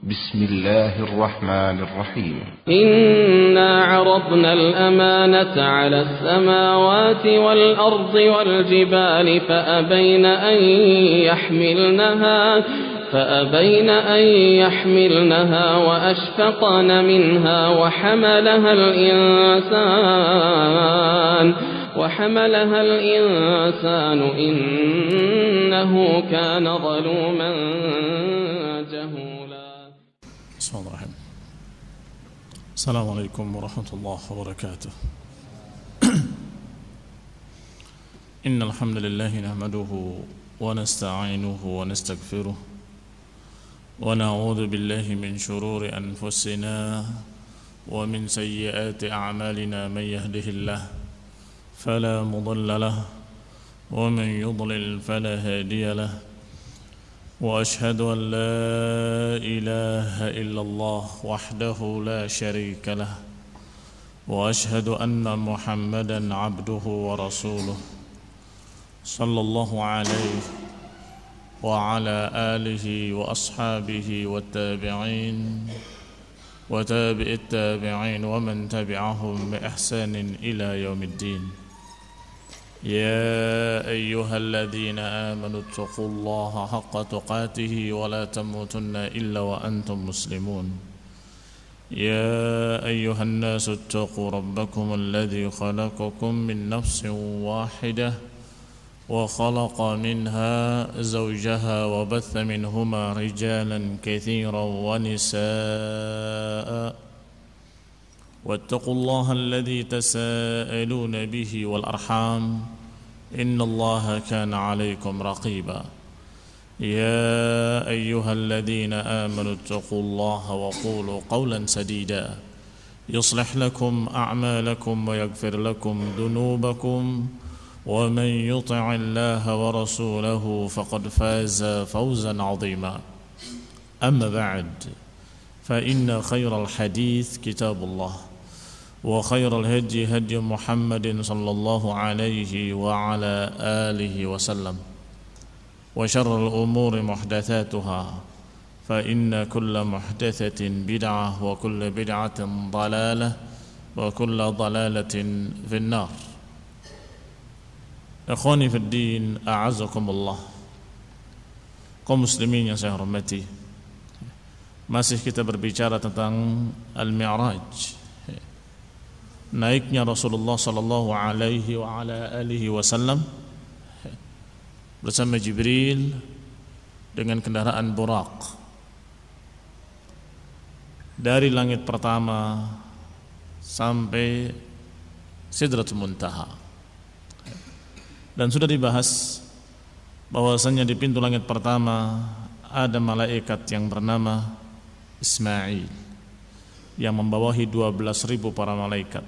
بسم الله الرحمن الرحيم إنا عرضنا الأمانة على السماوات والأرض والجبال فأبين أن يحملنها وأشفقن منها وحملها الإنسان إنه كان ظلوما جهولا. بسم الله الرحمن الرحيم. السلام عليكم ورحمة الله وبركاته. إن الحمد لله نحمده ونستعينه ونستغفره ونعوذ بالله من شرور أنفسنا ومن سيئات أعمالنا. من يهده الله فلا مضل له ومن يضلل فلا هادي له، وأشهد أن لا إله إلا الله وحده لا شريك له، وأشهد أن محمدا عبده ورسوله صلى الله عليه وعلى آله وأصحابه والتابعين وتابع التابعين ومن تبعهم بإحسان إلى يوم الدين. يا أيها الذين آمنوا اتقوا الله حق تقاته ولا تموتن إلا وأنتم مسلمون. يا أيها الناس اتقوا ربكم الذي خلقكم من نفس واحدة وخلق منها زوجها وبث منهما رجالا كثيرا ونساء، واتقوا الله الذي تساءلون به والأرحام إن الله كان عليكم رقيبا. يا أيها الذين آمنوا اتقوا الله وقولوا قولا سديدا يصلح لكم أعمالكم ويغفر لكم ذنوبكم، ومن يطع الله ورسوله فقد فاز فوزا عظيما. أما بعد، فإن خير الحديث كتاب الله، وخير الهدي هدي محمد صلى الله عليه وعلى آله وسلم، وشر الأمور محدثاتها، فإن كل محدثة بدعة وكل بدعة ضلالة وكل ضلالة في النار. Ikhwani fid din, a'azzakumullah. Kaum muslimin yang saya hormati, masih kita berbicara tentang Al-Mi'raj, naiknya Rasulullah sallallahu alaihi wa ala alihi wasallam bersama Jibril dengan kendaraan Buraq dari langit pertama sampai Sidratul Muntaha. Dan sudah dibahas bahwasanya di pintu langit pertama ada malaikat yang bernama Ismail yang membawahi 12.000 para malaikat,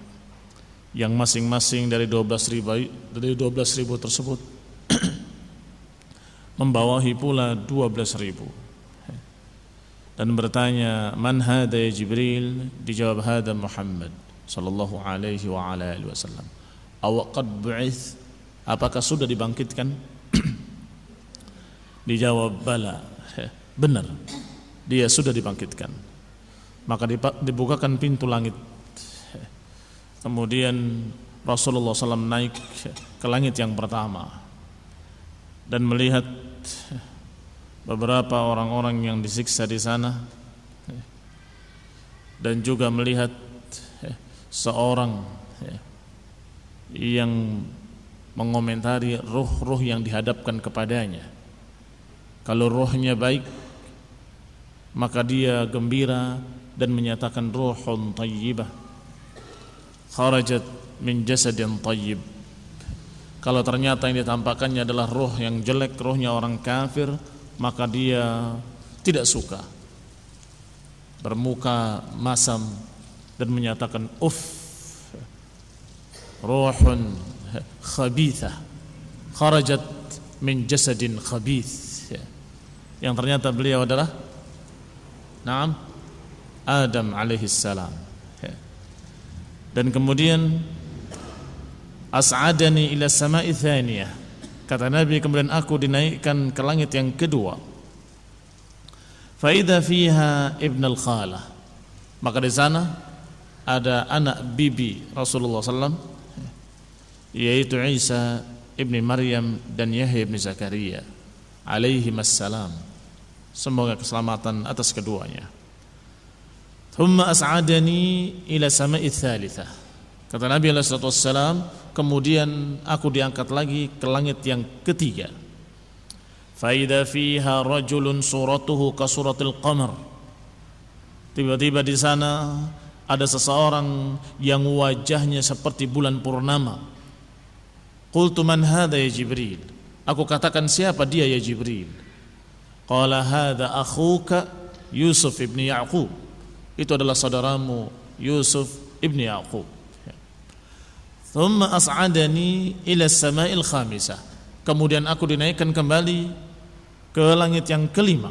yang masing-masing dari 12.000 tersebut membawahi pula 12.000, dan bertanya, man hada ya Jibril? Dijawab, hada Muhammad sallallahu alaihi wa ala alihi wasallam. Aw qad bu'its? Apakah sudah dibangkitkan? Dijawab, bala, benar, dia sudah dibangkitkan. Maka dibukakan pintu langit. Kemudian Rasulullah SAW naik ke langit yang pertama dan melihat beberapa orang-orang yang disiksa di sana, dan juga melihat seorang yang mengomentari ruh-ruh yang dihadapkan kepadanya. Kalau ruhnya baik, maka dia gembira dan menyatakan ruhun tayyibah kharajat min jasadin tayyib. Kalau ternyata yang ditampakkannya adalah ruh yang jelek, ruhnya orang kafir, maka dia tidak suka, bermuka masam dan menyatakan ruhun khabithah kharajat min jasadin khabith. Yang ternyata beliau adalah Adam alaihi salam. Dan kemudian as'adani ila sama'i thaniyah, kata Nabi, kemudian aku dinaikkan ke langit yang kedua. idza fiha ibn al-khalah, maka di sana ada anak bibi Rasulullah SAW, yaitu Isa ibni Maryam dan Yahya ibni Zakaria alaihimassalam, semoga keselamatan atas keduanya. Thumma as'adani ila sama'i tsalitsah, kata Nabi SAW, kemudian aku diangkat lagi ke langit yang ketiga. Fa idza fiha rajulun suratuhu ka suratil qamar, tiba-tiba di sana ada seseorang yang wajahnya seperti bulan purnama. Qultu man hadha ya Jibril, aku katakan siapa dia ya Jibril. Qala hadha akhuka Yusuf ibni Ya'qub, itu adalah saudaramu Yusuf ibni Ya'qub. Thumma as'adani ila sama'il khamisah, kemudian aku dinaikkan kembali ke langit yang kelima.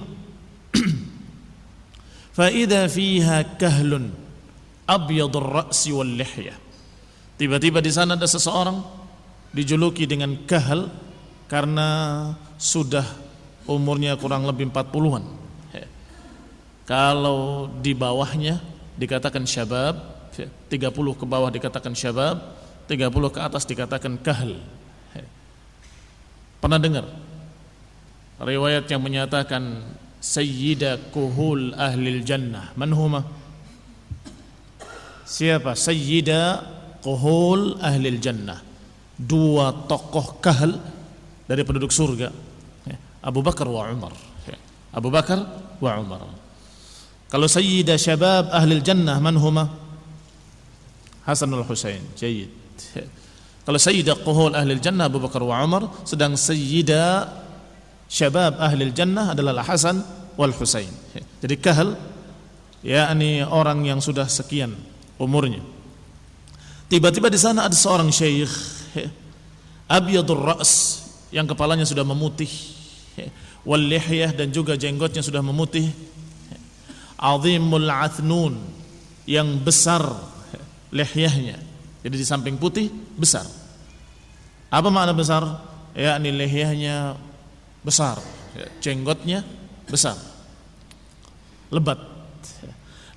Fa idza fiha kahlun abyadur ra'si wal lihyah, tiba-tiba di sana ada seseorang dijuluki dengan kahal karena sudah umurnya kurang lebih 40-an. Kalau di bawahnya dikatakan syabab, 30 ke bawah dikatakan syabab, 30 ke atas dikatakan kahal. Pernah dengar riwayat yang menyatakan sayyida kuhul ahlil jannah man huma? Siapa sayyida kuhul ahlil jannah? Dua tokoh kahal dari penduduk surga, Abu Bakar wa Umar. Abu Bakar wa Umar. Kalau sayyida syabab ahlil jannah man huma? Hasan wal Husain. Jayyid. Kalau sayyida quhul ahlil jannah Abu Bakar wa Umar, sedang sayyida syabab ahlil jannah adalah Hasan wal Husain. Jadi kahal yakni orang yang sudah sekian umurnya. Tiba-tiba di sana ada seorang syekh abyadur ra's, yang kepalanya sudah memutih, wal lihyah, dan juga jenggotnya sudah memutih, azimul athnun, yang besar lihyahnya, jadi di samping putih besar. Apa makna besar? Yakni lihyahnya besar, jenggotnya besar, lebat.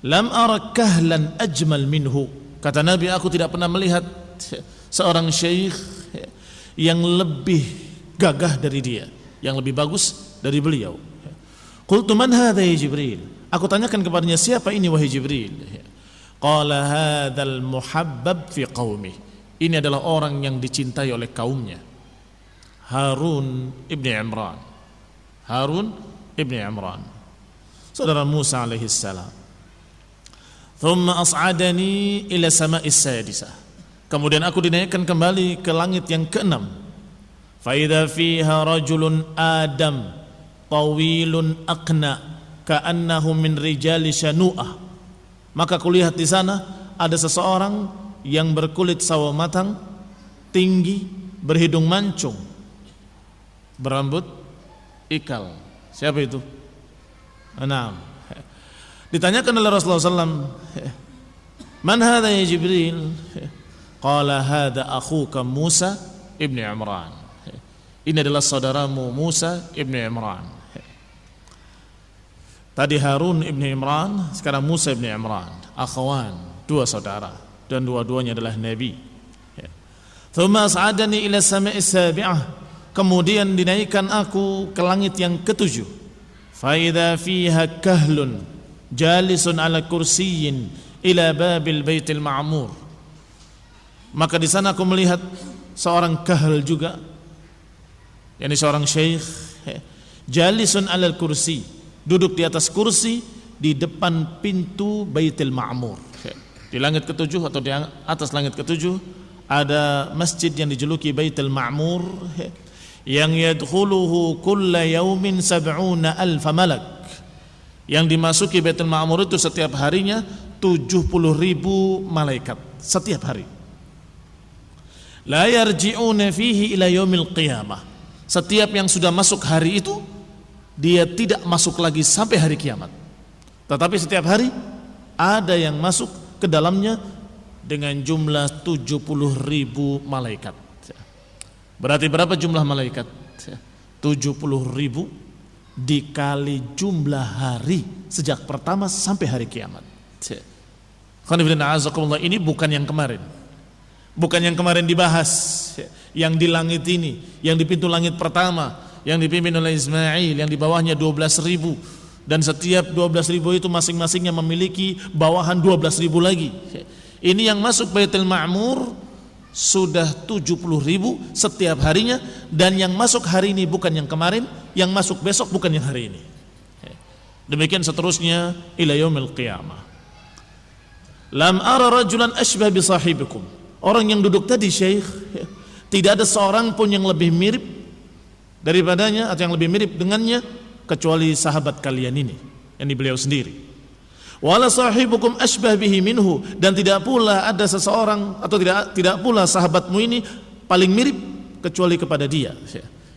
Lam ara kahlan ajmal minhu, kata Nabi, aku tidak pernah melihat seorang syekh yang lebih gagah dari dia, yang lebih bagus dari beliau. Qultu man hadha ya Jibril, aku tanyakan kepadanya, siapa ini wahai Jibril? Qala hadzal muhabbab fi qaumi, ini adalah orang yang dicintai oleh kaumnya, Harun ibni Imran. Harun ibni Imran, saudara Musa alaihi salam. Thumma as'adani ila sama'is sadisah, kemudian aku dinaikkan kembali ke langit yang keenam. Fa idza fiha rajulun adam tawilun aqna ka'annahu min rijali shanu'ah, maka kulihat di sana ada seseorang yang berkulit sawo matang, tinggi, berhidung mancung, berambut ikal. Siapa itu? Naam. Ditanyakan oleh Rasulullah SAW, man hadha ya Jibril? Qala hadha akhuka Musa ibni Imran, ini adalah saudaramu Musa ibni Imran. Tadi Harun ibni Imran, sekarang Musa ibni Imran, akhwan, dua saudara, dan dua-duanya adalah Nabi. Thumma as'adani ila sama'is sabi'ah, kemudian dinaikkan aku ke langit yang ketujuh. Fa idza fiha kahlun jalisun ala kursiyyin ila babil baitil ma'mur, maka di sana aku melihat seorang kahal juga, yakni seorang syekh, jalisun ala kursi, duduk di atas kursi di depan pintu Baitul Ma'mur. Di langit ketujuh atau di atas langit ketujuh ada masjid yang dijuluki Baitul Ma'mur, yang yadkhuluhu kulla yaumin 70,000 malak, yang dimasuki Baitul Ma'mur itu setiap harinya 70.000 malaikat setiap hari. La yarji'una fihi ila yaumil qiyamah, setiap yang sudah masuk hari itu dia tidak masuk lagi sampai hari kiamat. Tetapi setiap hari ada yang masuk ke dalamnya dengan jumlah 70.000 malaikat. Berarti berapa jumlah malaikat? 70.000 dikali jumlah hari sejak pertama sampai hari kiamat. Ini bukan yang kemarin. Bukan yang kemarin dibahas, yang di langit ini, yang di pintu langit pertama, yang dipimpin oleh Ismail, yang di bawahnya 12.000, dan setiap 12.000 itu masing-masingnya memiliki bawahan 12.000 lagi. Ini yang masuk Baitul Ma'mur sudah 70.000 setiap harinya, dan yang masuk hari ini bukan yang kemarin, yang masuk besok bukan yang hari ini. Demikian seterusnya ila yaumil qiyamah. Lam ara rajulan ashbah bi sahibikum. Orang yang duduk tadi Syekh, tidak ada seorang pun yang lebih mirip daripadanya atau yang lebih mirip dengannya kecuali sahabat kalian ini, yang beliau sendiri. Wala sahibukum ashbah bihi minhu, dan tidak pula ada seseorang atau tidak pula sahabatmu ini paling mirip kecuali kepada dia.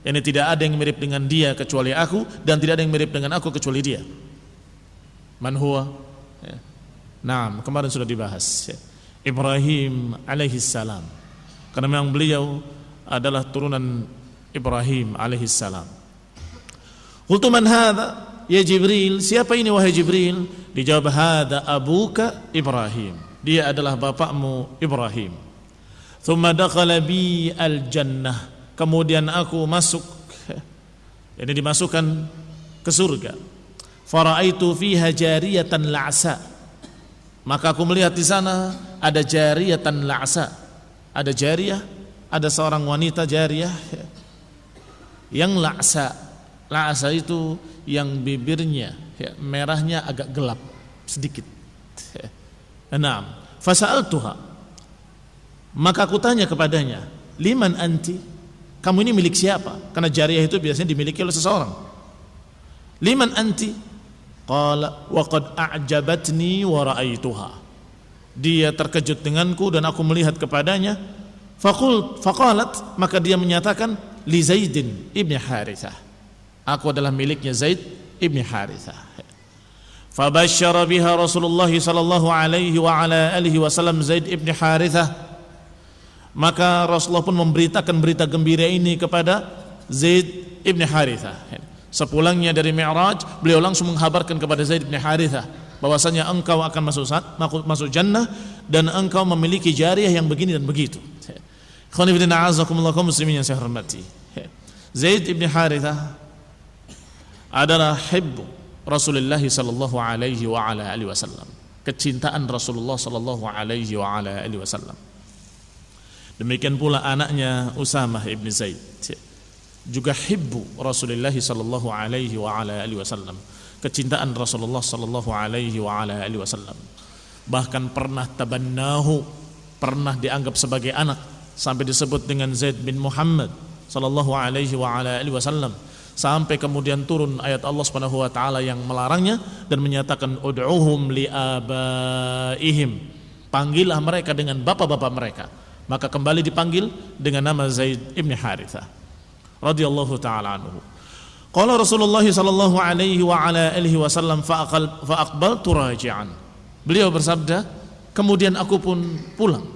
Yani tidak ada yang mirip dengan dia kecuali aku, dan tidak ada yang mirip dengan aku kecuali dia. Man huwa? Nah, kemarin sudah dibahas. Ibrahim alaihissalam, karena memang beliau adalah turunan Ibrahim alaihissalam. Qultu man hadha ya Jibril, siapa ini wahai Jibril? Dijawab, hadha abuka Ibrahim, dia adalah bapakmu Ibrahim. Thumma dakhala bi al-jannah, kemudian aku masuk, ini dimasukkan ke surga. Fara'aitu fiha jariyatan la'sa, maka aku melihat di sana ada jariyatan la'sa, ada jariyah, ada seorang wanita jariyah yang la'sa. La'sa itu yang bibirnya merahnya agak gelap sedikit. Naam, fasa'altuha, maka aku tanya kepadanya, liman anti, kamu ini milik siapa? Karena jariyah itu biasanya dimiliki oleh seseorang. Liman anti? Qala wa qad a'jabatni wa ra'aituha, dia terkejut denganku dan aku melihat kepadanya. Faqalat, maka dia menyatakan, li Zaidin ibni Harithah, aku adalah miliknya Zaid ibni Harithah. Fabasyara biha Rasulullah sallallahu alaihi wa ala alihi wasallam Zaid ibni Harithah, maka Rasulullah pun memberitakan berita gembira ini kepada Zaid ibni Harithah. Sepulangnya dari Mi'raj, beliau langsung menghabarkan kepada Zaid bin Harithah bahwasanya engkau akan masuk jannah dan engkau memiliki jariyah yang begini dan begitu. Khonifidina azakumullah kaum muslimin yang saya hormati. Zaid bin Harithah adalah hibbu Rasulullah sallallahu alaihi wa ala alihi wasallam, kecintaan Rasulullah sallallahu alaihi wa ala alihi wasallam. Demikian pula anaknya Usamah ibn Zaid juga hibbu Rasulullah sallallahu alaihi wa ala alihi wasallam, kecintaan Rasulullah sallallahu alaihi wa ala alihi wasallam. Bahkan pernah tabannahu, pernah dianggap sebagai anak, sampai disebut dengan Zaid bin Muhammad sallallahu alaihi wa ala alihi wasallam, sampai kemudian turun ayat Allah Subhanahu wa taala yang melarangnya dan menyatakan ud'uhum li abaihim, panggillah mereka dengan bapak-bapak mereka. Maka kembali dipanggil dengan nama Zaid ibn Harithah radhiyallahu ta'ala anhu. Qala Rasulullah sallallahu alaihi wa ala alihi wasallam fa aqbaltu raji'an, beliau bersabda, kemudian aku pun pulang.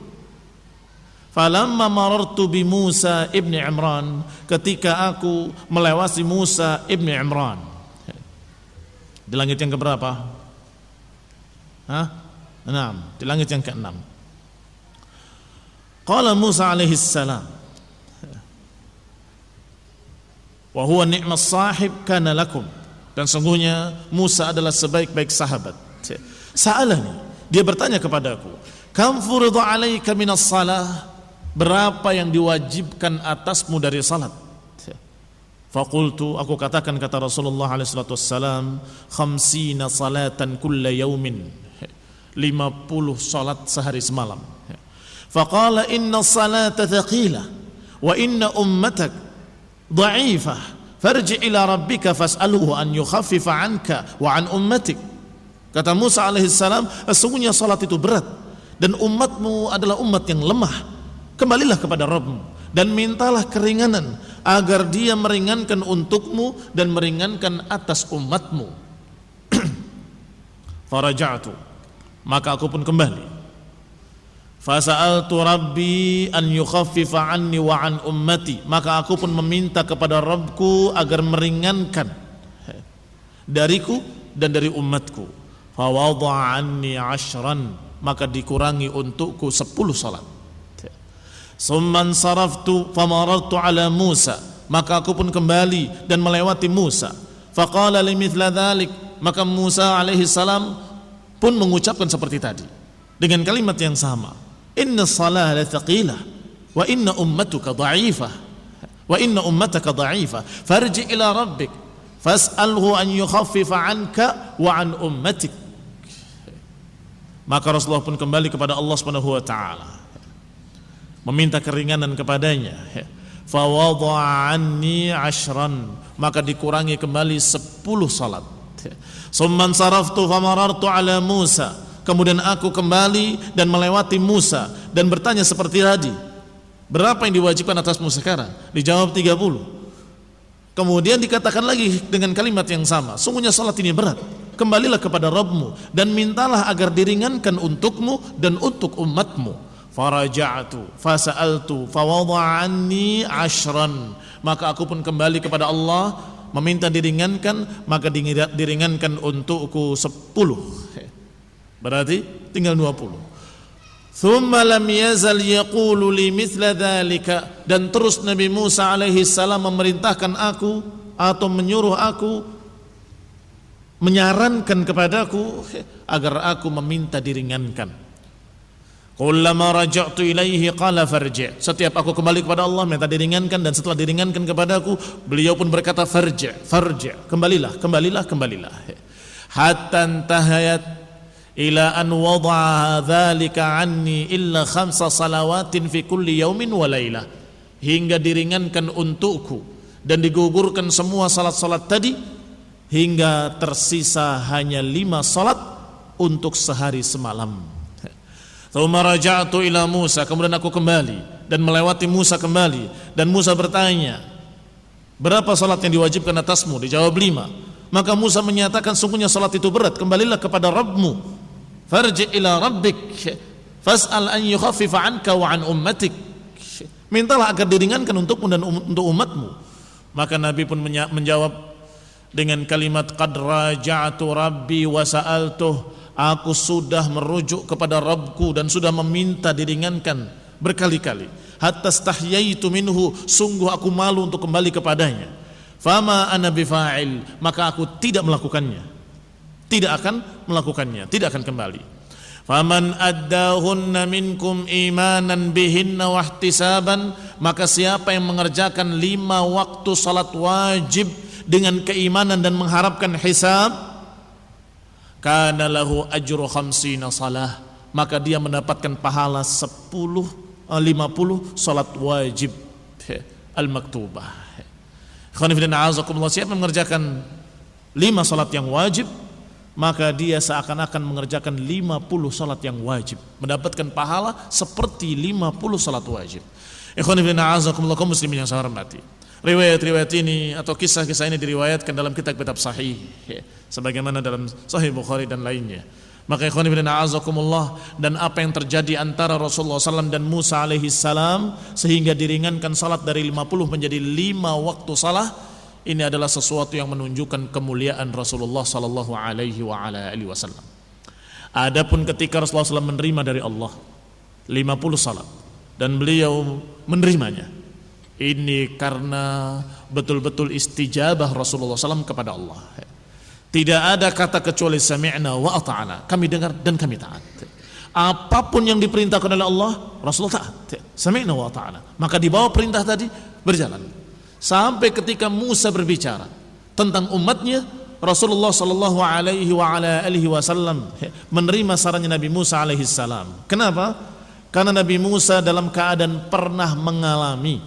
Falamma marartu bi Musa ibn Imran, ketika aku melewati Musa ibn Imran, di langit yang keberapa? Di langit yang ke-6. Qala Musa alaihi salam, wa huwa ni'mas sahib kana lakum, dan sungguhnya Musa adalah sebaik-baik sahabat. Sa'alani, dia bertanya kepadaku, kam furida 'alaika minas salah, berapa yang diwajibkan atasmu dari salat? Faqultu, aku katakan, kata Rasulullah alaihi salatu wassalam, 50 salatan kulla yaumin, 50 salat sehari semalam. Faqala inna salata thaqilah wa inna ummatak dha'ifah farji ila rabbika fas'alhu an yukhaffifa anka wa an ummatik. Kata Musa alaihissalam, sesungguhnya salat itu berat dan umatmu adalah umat yang lemah. Kembalilah kepada Rabbmu dan mintalah keringanan agar dia meringankan untukmu dan meringankan atas umatmu. Faraja'tu, maka aku pun kembali. Fasa'altu Rabbi an yukhaffifa anni wa an ummati, maka aku pun meminta kepada Rabbku agar meringankan dariku dan dari umatku. Fa wadha'a anni 'ashran, maka dikurangi untukku 10 salat. Summan saraftu famarartu ala Musa, maka aku pun kembali dan melewati Musa. Faqala limithla dhalik, maka Musa alaihi salam pun mengucapkan seperti tadi dengan kalimat yang sama. Inna salah la thaqilah wa inna ummatuka dha'ifah wa inna ummataka dha'ifah farji ila rabbik fas'alhu an yukhaffifa anka wa an ummatik. Maka Rasulullah pun kembali kepada Allah Subhanahu wa taala, meminta keringanan kepadanya. Fa wadha'a anni 'ashran, maka dikurangi kembali 10 salat. Summan saraftu famarartu ala Musa, kemudian aku kembali dan melewati Musa dan bertanya seperti tadi, berapa yang diwajibkan atasmu sekarang? Dijawab 30. Kemudian dikatakan lagi dengan kalimat yang sama, sungguhnya salat ini berat, kembalilah kepada Rabbmu dan mintalah agar diringankan untukmu dan untuk umatmu. Faraja'tu fasa'altu fawadha'a anni 'ashran, maka aku pun kembali kepada Allah meminta diringankan, maka diringankan untukku 10. Berarti tinggal 20. Thumma lam yazal yaqulu li mithla dzalika, dan terus Nabi Musa alaihi salam memerintahkan aku atau menyuruh aku, menyarankan kepadaku agar aku meminta diringankan. Kullama raja'tu ilaihi qala farji', setiap aku kembali kepada Allah minta diringankan, dan setelah diringankan kepadaku beliau pun berkata farji', kembalilah. Hatta intahayat ila an wada'a dzalika anni illa 5 salawatin fi kulli yaumin wa lailah, hingga diringankan untukku dan digugurkan semua salat-salat tadi hingga tersisa hanya 5 salat untuk sehari semalam. Thumma raja'tu ila Musa, kemudian aku kembali dan melewati Musa kembali, dan Musa bertanya, berapa salat yang diwajibkan atasmu? Dijawab 5. Maka Musa menyatakan, sungguhnya salat itu berat, kembalilah kepada Rabbmu. Farji' ila rabbik fas'al an yukhaffifa anka wa an ummatik, mintalah agar diringankan untukmu dan untuk umatmu. Maka Nabi pun menjawab dengan kalimat qad raja'tu rabbi wa sa'altuh, aku sudah merujuk kepada Rabbku dan sudah meminta diringankan berkali-kali. Hatta stahyaitu minhu, sungguh aku malu untuk kembali kepadanya. Fama ana bifa'il, maka aku tidak melakukannya, tidak akan kembali. Faman addahunna minkum imanan bihinna wahtisaban, maka siapa yang mengerjakan 5 waktu salat wajib dengan keimanan dan mengharapkan hisab, kana lahu ajru 50 salah, maka dia mendapatkan pahala 50 salat wajib al-maktubah. Siapa mengerjakan 5 salat yang wajib, maka dia seakan-akan mengerjakan 50 salat yang wajib, mendapatkan pahala seperti 50 salat wajib. Ikhwan fillah a'azakumullah, kaum muslimin yang saya hormati, riwayat-riwayat ini atau kisah-kisah ini diriwayatkan dalam kitab-kitab sahih, sebagaimana dalam Sahih Bukhari dan lainnya. Maka ikhwan fillah a'azakumullah, dan apa yang terjadi antara Rasulullah SAW dan Musa alaihi salam sehingga diringankan salat dari 50 menjadi 5 waktu salah, ini adalah sesuatu yang menunjukkan kemuliaan Rasulullah sallallahu alaihi wasallam. Adapun ketika Rasulullah SAW menerima dari Allah 50 salat dan beliau menerimanya, ini karena betul-betul istijabah Rasulullah SAW kepada Allah. Tidak ada kata kecuali sami'na wa ata'na, kami dengar dan kami taat. Apapun yang diperintahkan oleh Allah, Rasulullah taat. Sami'na wa ata'na. Maka di bawah perintah tadi berjalan. Sampai ketika Musa berbicara tentang umatnya, Rasulullah sallallahu alaihi wasallam menerima sarannya Nabi Musa alaihi salam. Kenapa? Karena Nabi Musa dalam keadaan pernah mengalami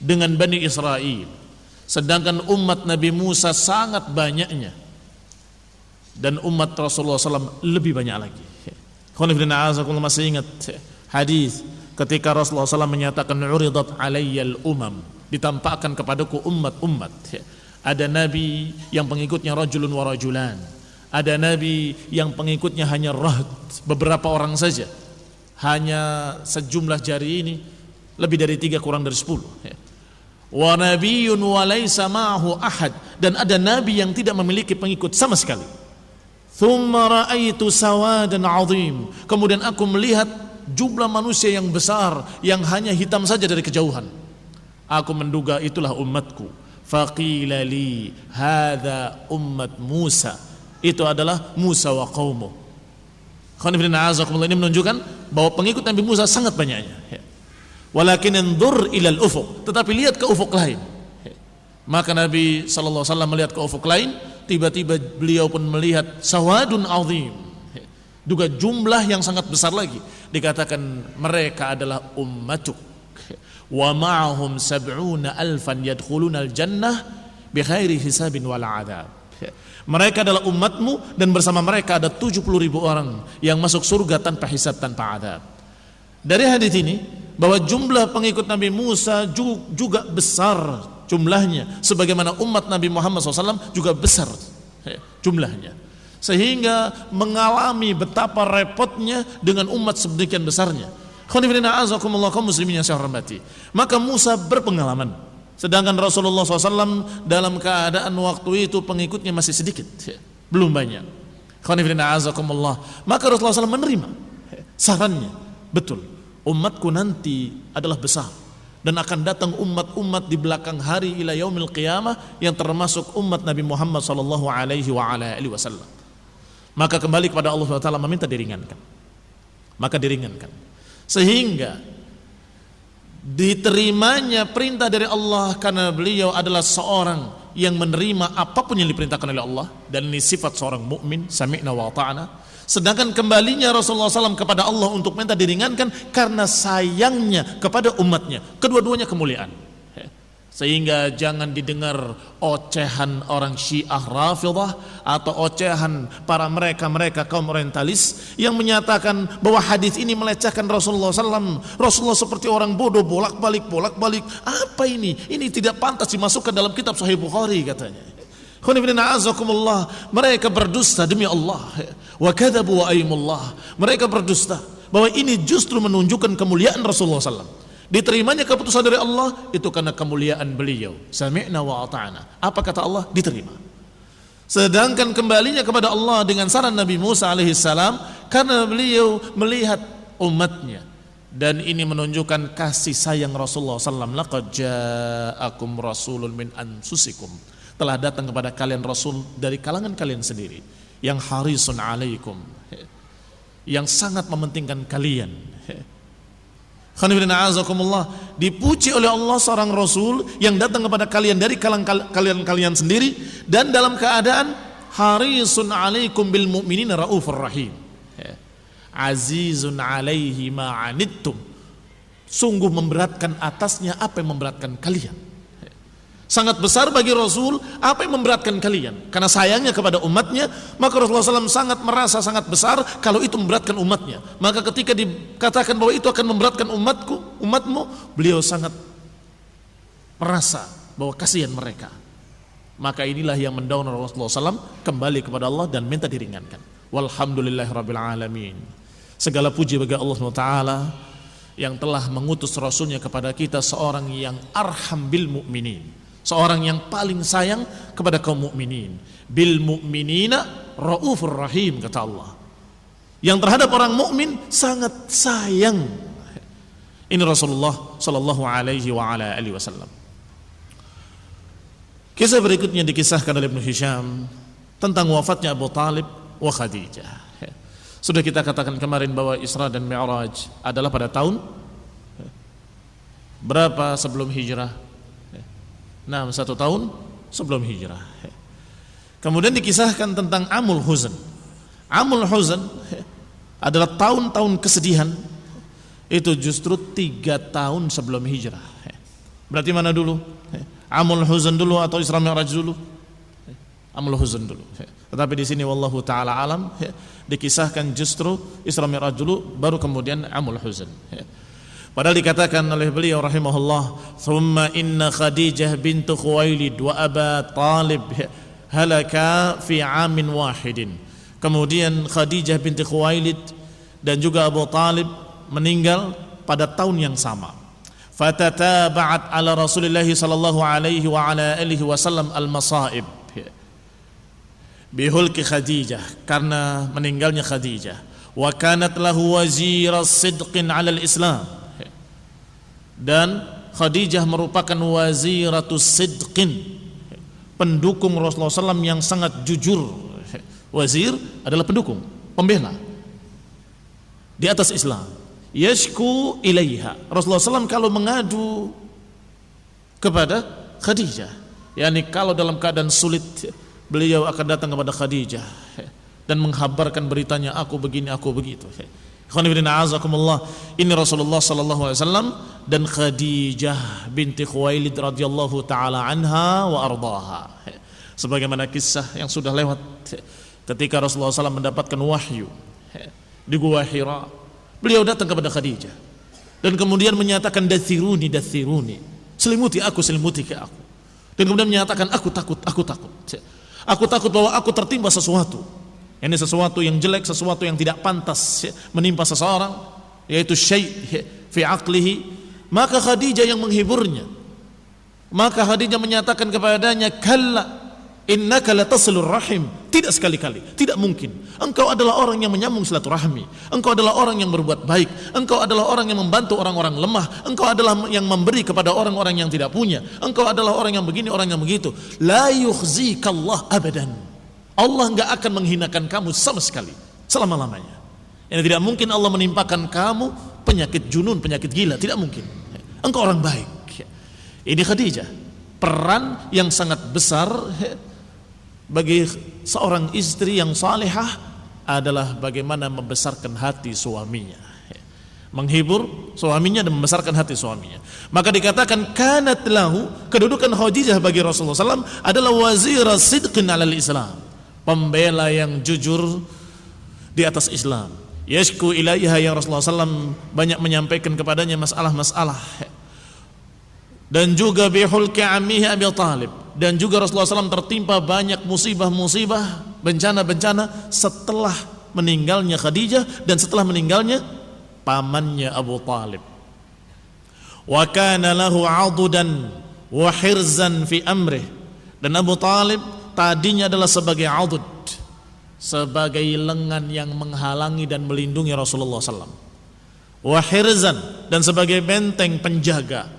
dengan Bani Israel, sedangkan umat Nabi Musa sangat banyaknya dan umat Rasulullah SAW lebih banyak lagi. Masih ingat hadis ketika Rasulullah SAW menyatakan uridat alayyal umam, ditampakkan kepadaku umat-umat. Ada nabi yang pengikutnya rajulun wa rajulan, ada nabi yang pengikutnya hanya rahd, beberapa orang saja, hanya sejumlah jari ini, lebih dari 3 kurang dari 10. wa nabiyyun wa laisa ma'ahu ahad, dan ada nabi yang tidak memiliki pengikut sama sekali. Thumma ra'aitu sawadan 'azim, kemudian aku melihat jumlah manusia yang besar yang hanya hitam saja dari kejauhan. Aku menduga itulah umatku. Faqila li hadza ummat Musa, itu adalah Musa wa qaumuh. Ini menunjukkan bahwa pengikut Nabi Musa sangat banyaknya. Walakin anzur ilal ufuq, tetapi lihat ke ufuk lain. Maka Nabi sallallahu alaihi wasallam melihat ke ufuk lain, tiba-tiba beliau pun melihat sawadun azim, juga jumlah yang sangat besar lagi. Dikatakan mereka adalah ummatuk, wa ma'ahum sab'una alfan yadkhuluna al-jannah bighairi hisabin wala adab. Mereka adalah umatmu, dan bersama mereka ada 70.000 orang yang masuk surga tanpa hisab, tanpa adab. Dari hadis ini bahwa jumlah pengikut Nabi Musa juga besar jumlahnya, sebagaimana umat Nabi Muhammad SAW juga besar jumlahnya, sehingga mengalami betapa repotnya dengan umat sedemikian besarnya. Kaum muslimin yang saya hormati, maka Musa berpengalaman, sedangkan Rasulullah SAW dalam keadaan waktu itu pengikutnya masih sedikit, belum banyak. Maka Rasulullah SAW menerima sarannya, betul, umatku nanti adalah besar, dan akan datang umat-umat di belakang hari ila yaumil qiyamah yang termasuk umat Nabi Muhammad sallallahu alaihi wasallam. Maka kembali kepada Allah Subhanahu wa taala meminta diringankan. Maka diringankan, sehingga diterimanya perintah dari Allah karena beliau adalah seorang yang menerima apapun yang diperintahkan oleh Allah, dan ini sifat seorang mukmin, sami'na wa ata'na. Sedangkan kembalinya Rasulullah SAW kepada Allah untuk minta diringankan karena sayangnya kepada umatnya. Kedua-duanya kemuliaan. Sehingga jangan didengar ocehan orang Syiah Rafidhah atau ocehan para mereka kaum orientalis yang menyatakan bahwa hadis ini melecehkan Rasulullah SAW. Rasulullah seperti orang bodoh, bolak-balik. Apa ini? Ini tidak pantas dimasukkan dalam kitab Sahih Bukhari, katanya. Mereka berdusta demi Allah, wa kadzabu wa aimullah. Mereka berdusta bahwa ini justru menunjukkan kemuliaan Rasulullah SAW. Diterimanya keputusan dari Allah itu karena kemuliaan beliau. Sami'na wa ata'na. Apa kata Allah? Diterima. Sedangkan kembalinya kepada Allah dengan saran Nabi Musa alaihissalam karena beliau melihat umatnya, dan ini menunjukkan kasih sayang Rasulullah SAW. Laqad ja'akum rasulun min anfusikum, telah datang kepada kalian Rasul dari kalangan kalian sendiri, yang harisun alaikum, yang sangat mementingkan kalian. Dipuji oleh Allah seorang Rasul yang datang kepada kalian dari kalangan kalian sendiri, dan dalam keadaan harisun alaikum bil mu'minina raufur rahim, azizun alaihi ma'anittum, sungguh memberatkan atasnya apa yang memberatkan kalian. Sangat besar bagi Rasul apa yang memberatkan kalian, karena sayangnya kepada umatnya. Maka Rasulullah SAW sangat merasa sangat besar kalau itu memberatkan umatnya. Maka ketika dikatakan bahwa itu akan memberatkan umatmu, beliau sangat merasa bahwa kasihan mereka. Maka inilah yang mendorong Rasulullah SAW kembali kepada Allah dan minta diringankan. Walhamdulillahirabbil alamin. Segala puji bagi Allah SWT yang telah mengutus Rasulnya kepada kita, seorang yang arham bil mu'minin, seorang yang paling sayang kepada kaum mukminin. Bil mu'minina raufur rahim, kata Allah, yang terhadap orang mukmin sangat sayang. Ini Rasulullah sallallahu alaihi wasallam. Kisah berikutnya dikisahkan oleh Ibnu Hisham tentang wafatnya Abu Talib wa Khadijah. Sudah kita katakan kemarin bahwa Isra dan Mi'raj adalah pada tahun berapa sebelum hijrah? 1 tahun sebelum hijrah. Kemudian dikisahkan tentang Amul Huzn. Amul Huzn adalah tahun-tahun kesedihan. Itu justru 3 tahun sebelum hijrah. Berarti mana dulu? Amul Huzn dulu atau Isra Mi'raj dulu? Amul Huzn dulu. Tetapi di sini wallahu taala alam dikisahkan justru Isra Mi'raj dulu, baru kemudian Amul Huzn. Padahal dikatakan oleh beliau rahimahullah, "Thumma inna Khadijah bintu Khuwailid wa Aba Talib halaka fi amin wahidin." Kemudian Khadijah binti Khuwailid dan juga Abu Talib meninggal pada tahun yang sama. fatataba'at ala Rasulillah sallallahu alaihi wa ala alihi wasallam al-masaib bihulki Khadijah, karena meninggalnya Khadijah. Wa kanat lahu wazira sidqin 'ala al-Islam, dan Khadijah merupakan waziratus sidqin, pendukung Rasulullah SAW yang sangat jujur. Wazir adalah pendukung, pembela di atas Islam. Yashku ilaiha, Rasulullah SAW kalau mengadu kepada Khadijah, yakni kalau dalam keadaan sulit, beliau akan datang kepada Khadijah dan menghabarkan beritanya, aku begini, aku begitu. Ini Rasulullah sallallahu alaihi wasallam dan Khadijah binti Khuwailid radhiyallahu taala anha wa ardaha. Sebagaimana kisah yang sudah lewat, ketika Rasulullah SAW mendapatkan wahyu di Gua Hira, beliau datang kepada Khadijah dan kemudian menyatakan dathiruni, selimuti aku ke aku. Dan kemudian menyatakan aku takut. Aku takut bahwa aku tertimpa sesuatu. Ini sesuatu yang jelek, sesuatu yang tidak pantas menimpa seseorang, yaitu syai' fi aqlihi. Maka Khadijah yang menghiburnya. Maka Khadijah menyatakan kepadanya, kalla innaka latasilur rahim. Tidak sekali-kali, tidak mungkin. Engkau adalah orang yang menyambung silaturahmi. Engkau adalah orang yang berbuat baik. Engkau adalah orang yang membantu orang-orang lemah. Engkau adalah yang memberi kepada orang-orang yang tidak punya. Engkau adalah orang yang begini, orang yang begitu. La yukhzikallah abadan. Allah enggak akan menghinakan kamu sama sekali selama-lamanya. Ini tidak mungkin Allah menimpakan kamu penyakit junun, penyakit gila, tidak mungkin. Engkau orang baik. Ini Khadijah, peran yang sangat besar bagi seorang istri yang salihah adalah bagaimana membesarkan hati suaminya, menghibur suaminya dan membesarkan hati suaminya. Maka dikatakan kanat lahu, kedudukan Khadijah bagi Rasulullah SAW adalah wazira sidqin alal Islam, pembela yang jujur di atas Islam. Yashku ilaiha, yang Rasulullah SAW banyak menyampaikan kepadanya masalah-masalah. Dan juga bihulki ammihi Abi Talib, dan juga Rasulullah SAW tertimpa banyak musibah-musibah, bencana-bencana setelah meninggalnya Khadijah dan setelah meninggalnya pamannya Abu Talib. Wa kana lahu 'adudan wa hirzan fi amrih, dan Abu Talib tadinya adalah sebagai 'adud, sebagai lengan yang menghalangi dan melindungi Rasulullah SAW. Wa hirzan, dan sebagai benteng penjaga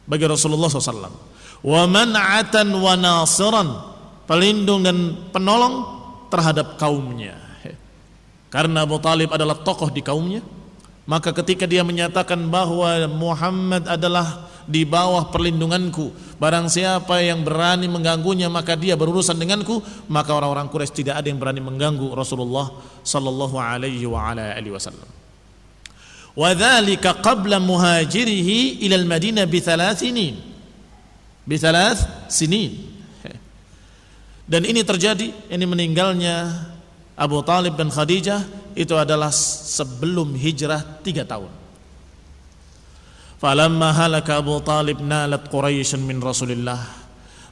bagi Rasulullah SAW. Wa man'atan wa nasiran, pelindung dan penolong terhadap kaumnya. Karena Abu Talib adalah tokoh di kaumnya, maka ketika dia menyatakan bahwa Muhammad adalah di bawah perlindunganku, barang siapa yang berani mengganggunya maka dia berurusan denganku, maka orang-orang Quraisy tidak ada yang berani mengganggu Rasulullah sallallahu alaihi wa ala alihi wasallam. Wa dzalika qabla muhajirihi ila al-Madinah bi 3 sinin. Dan ini terjadi, ini meninggalnya Abu Talib dan Khadijah itu adalah sebelum hijrah 3 tahun. Falamma halaka Abu Talib nalat Quraisy min Rasulillah,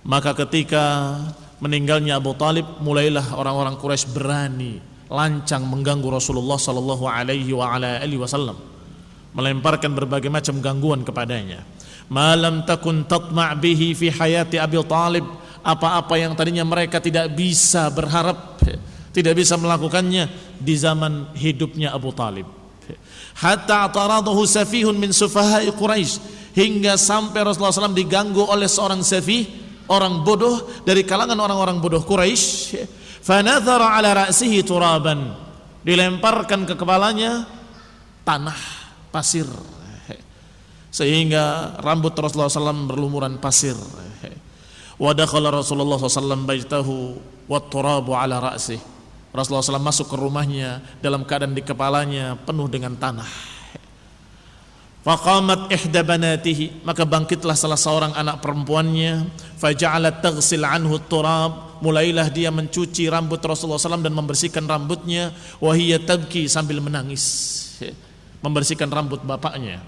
maka ketika meninggalnya Abu Talib, mulailah orang-orang Quraisy berani lancang mengganggu Rasulullah sallallahu alaihi wa ala alihi wasallam, melemparkan berbagai macam gangguan kepadanya. Malam takun tatma' bihi fi hayati Abi Talib, apa-apa yang tadinya mereka tidak bisa berharap, tidak bisa melakukannya di zaman hidupnya Abu Talib. Hatta ataradahu safihun min sufahai Quraisy, hingga sampai Rasulullah SAW diganggu oleh seorang safih, orang bodoh dari kalangan orang-orang bodoh Quraisy. Fanathara ala ra'sihi turaban, dilemparkan ke kepalanya tanah, pasir, sehingga rambut Rasulullah SAW berlumuran pasir. Wa dakhala Rasulullah SAW baitahu wat turabu ala ra'sihi, Rasulullah SAW masuk ke rumahnya dalam keadaan di kepalanya penuh dengan tanah. Faqamat ihda banatihi, maka bangkitlah salah seorang anak perempuannya. Faja'alat taghsil anhu turab, mulailah dia mencuci rambut Rasulullah SAW dan membersihkan rambutnya. Wahiyya tabki, sambil menangis, membersihkan rambut bapaknya.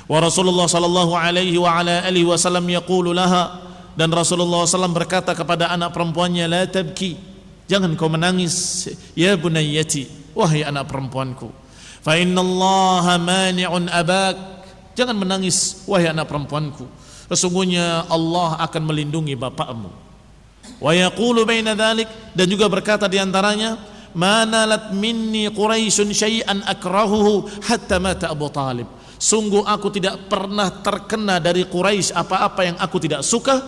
Wa Rasulullah sallallahu alaihi wa ala alihi wasallam yaqulu laha, dan Rasulullah SAW berkata kepada anak perempuannya, la tabki, jangan kau menangis, ya bunayyati, wahai anak perempuanku. Fa innallaha mani'un abak, Jangan menangis wahai anak perempuanku, sesungguhnya Allah akan melindungi bapakmu. Wa yaqulu baina dzalik, dan juga berkata di antaranya, manalat minni Quraisyun syai'an akrahuhu hatta mata Abu Talib. Sungguh aku tidak pernah terkena dari Quraisy apa-apa yang aku tidak suka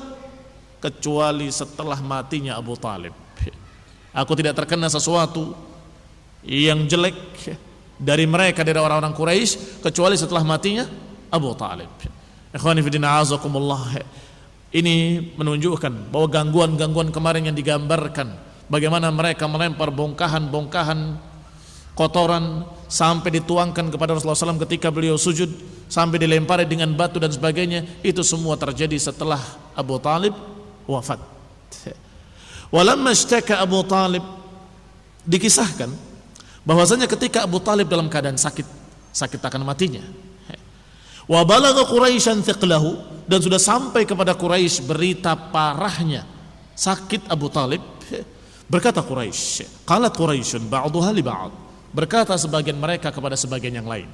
kecuali setelah matinya Abu Talib. Aku tidak terkena sesuatu yang jelek dari mereka, dari orang-orang Quraisy, kecuali setelah matinya Abu Talib. Ikhwani fillah azakumullah. Ini menunjukkan bahwa gangguan-gangguan kemarin yang digambarkan, bagaimana mereka melempar bongkahan-bongkahan kotoran sampai dituangkan kepada Rasulullah SAW ketika beliau sujud, sampai dilempari dengan batu dan sebagainya, itu semua terjadi setelah Abu Talib wafat. Walamma ishtaka Abu Talib, dikisahkan bahwasanya ketika Abu Talib dalam keadaan sakit akan matinya, wa balagha Quraisyan thiqlahu, dan sudah sampai kepada Quraisy berita parahnya sakit Abu Talib, berkata Quraisy, qalat Quraisyun ba'duha li ba'd, berkata sebagian mereka kepada sebagian yang lain,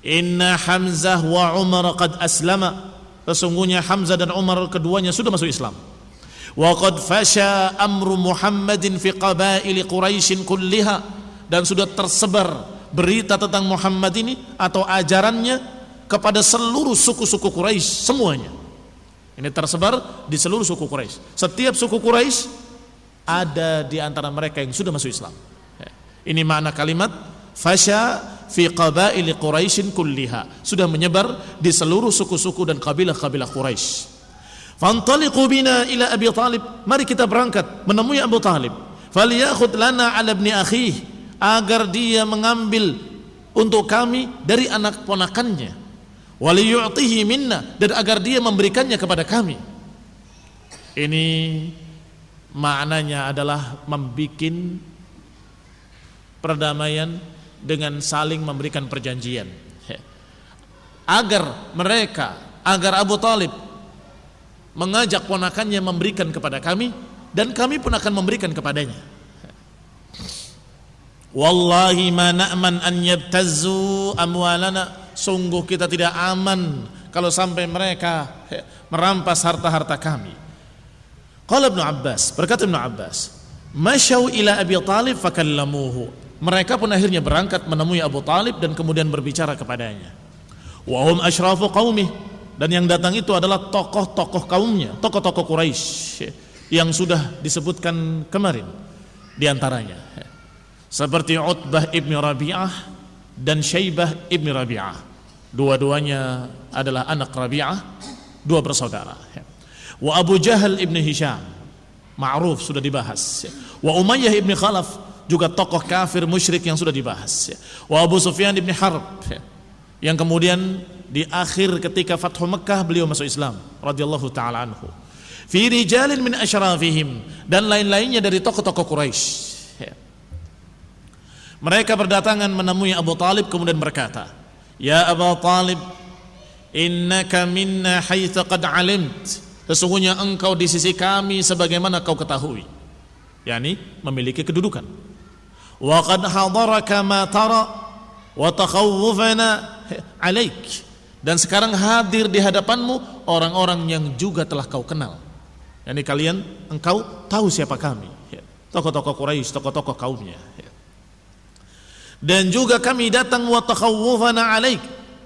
inna Hamzah wa Umar qad aslama, sesungguhnya Hamzah dan Umar keduanya sudah masuk Islam. Wa qad fasha amru Muhammadin fi qabaili Quraisyin kulliha, dan sudah tersebar berita tentang Muhammad ini atau ajarannya kepada seluruh suku-suku Quraisy semuanya. Ini tersebar di seluruh suku Quraisy. Setiap suku Quraisy ada di antara mereka yang sudah masuk Islam. Ini makna kalimat fasha fi qabaili Quraisyin kulliha, sudah menyebar di seluruh suku-suku dan kabilah-kabilah Quraisy. Fantaliqu bina ila Abi Talib, mari kita berangkat menemui Abu Talib. Falyakhud lana ala ibni akhihi, agar dia mengambil untuk kami dari anak ponakannya. Waliyu'tihi minna, dan agar dia memberikannya kepada kami. Ini maknanya adalah membikin perdamaian dengan saling memberikan perjanjian, agar Abu Talib mengajak ponakannya memberikan kepada kami, dan kami pun akan memberikan kepadanya. Wallahi ma na'man an yabtazzu amwalana, sungguh kita tidak aman kalau sampai mereka merampas harta-harta kami. Qala Ibnu Abbas, berkata Ibnu Abbas, masyau ila Abi Talib fakallamuhu, mereka pun akhirnya berangkat menemui Abu Talib dan kemudian berbicara kepadanya. Wa hum asyrafu qaumih, dan yang datang itu adalah tokoh-tokoh kaumnya, tokoh-tokoh Quraisy yang sudah disebutkan kemarin, di antaranya seperti Utbah ibn Rabi'ah dan Syaibah ibn Rabi'ah. Dua-duanya adalah anak Rabi'ah, dua bersaudara. Wa Abu Jahal ibn Hisham, ma'ruf, sudah dibahas. Wa Umayyah ibn Khalaf, juga tokoh kafir musyrik yang sudah dibahas. Wa Abu Sufyan ibn Harb, yang kemudian di akhir ketika Fathu Mekah beliau masuk Islam radhiyallahu ta'ala anhu. Fi rijalin min asyrafihim, dan lain-lainnya dari tokoh-tokoh Quraisy. Mereka berdatangan menemui Abu Talib kemudian berkata, ya Abu Talib, innaka minna haitsa qad alimt, sesungguhnya engkau di sisi kami sebagaimana kau ketahui, yakni memiliki kedudukan. Wa qad hadaraka ma tara wa takhawwafana alaik, dan sekarang hadir di hadapanmu orang-orang yang juga telah kau kenal, yakni engkau tahu siapa kami, tokoh-tokoh Quraisy, tokoh-tokoh kaumnya. Dan juga kami datang wa takhawwafana alaik,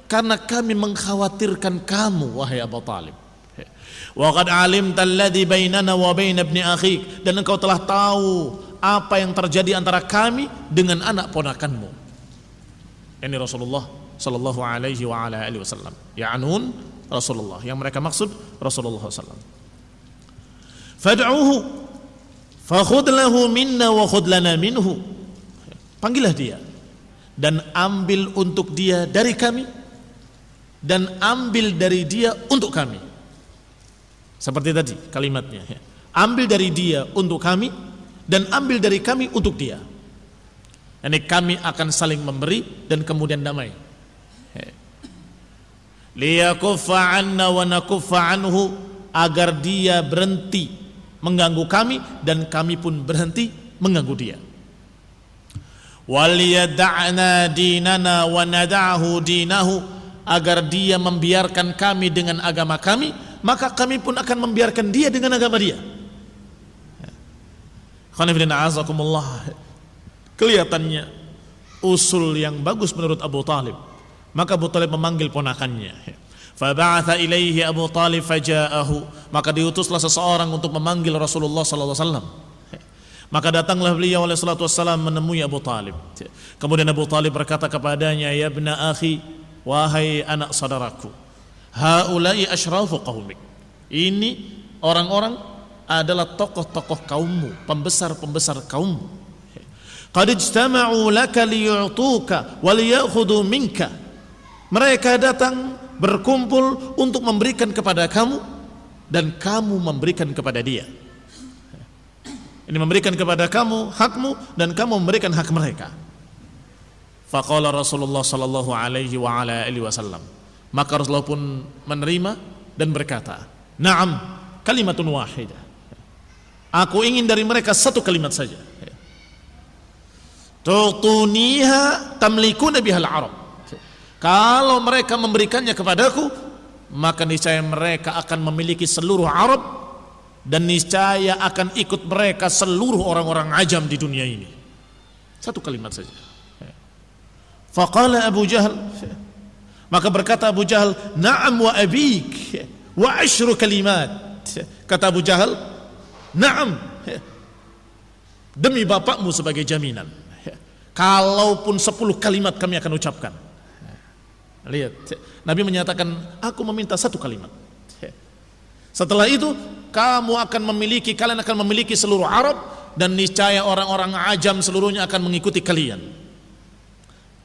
karena kami mengkhawatirkan kamu wahai Abu Talib. Wa qad alimta alladhi bainana wa bain ibni akhik, dan engkau telah tahu apa yang terjadi antara kami dengan anak ponakanmu. Ini Rasulullah sallallahu alaihi wa ala alihi wasallam, ya'nun Rasulullah, yang mereka maksud Rasulullah sallallahu. Fad'uhu fakhudh lahu minna wa khudh lana minhu, panggillah dia dan ambil untuk dia dari kami, dan ambil dari dia untuk kami. Seperti tadi kalimatnya, ambil dari dia untuk kami dan ambil dari kami untuk dia. Ini kami akan saling memberi dan kemudian damai. Liyakuffa anna wa nakuffa anhu, agar dia berhenti mengganggu kami dan kami pun berhenti mengganggu dia. Waliyada'na dinana wa nada'hu dinahu, agar dia membiarkan kami dengan agama kami, maka kami pun akan membiarkan dia dengan agama dia. Kelihatannya usul yang bagus menurut Abu Talib. Maka Abu Talib memanggil ponakannya. Faba'atha ilaihi Abu Talib faja'ahu. Maka diutuslah seseorang untuk memanggil Rasulullah sallallahu alaihi wasallam. Maka datanglah beliau alaihi salatu wassalam menemui Abu Talib. Kemudian Abu Talib berkata kepadanya, "Ya ibna akhi, wahai anak saudaraku, haula'i asyrafu qaumik." Ini orang-orang adalah tokoh-tokoh kaummu, pembesar-pembesar kaummu. Qad ijtama'u laka liyu'tuka wa liyakhudhu minka. Mereka datang berkumpul untuk memberikan kepada kamu dan kamu memberikan kepada dia. Ini memberikan kepada kamu hakmu dan kamu memberikan hak mereka. Faqala Rasulullah sallallahu alaihi wa ala alihi wasallam. Maka Rasulullah pun menerima dan berkata, "Na'am, kalimatun wahidah." Aku ingin dari mereka satu kalimat saja. Tutuniha tamlikuna bihal Arab. Kalau mereka memberikannya kepadaku, maka niscaya mereka akan memiliki seluruh Arab dan niscaya akan ikut mereka seluruh orang-orang ajam di dunia ini. Satu kalimat saja. Faqala Abu Jahal, maka berkata Abu Jahal, "Na'am wa abik wa asyru kalimat." Kata Abu Jahal, "Na'am, demi bapakmu sebagai jaminan, kalaupun 10 kalimat kami akan ucapkan." Lihat, Nabi menyatakan, "Aku meminta satu kalimat. Setelah itu kalian akan memiliki seluruh Arab dan niscaya orang-orang ajam seluruhnya akan mengikuti kalian."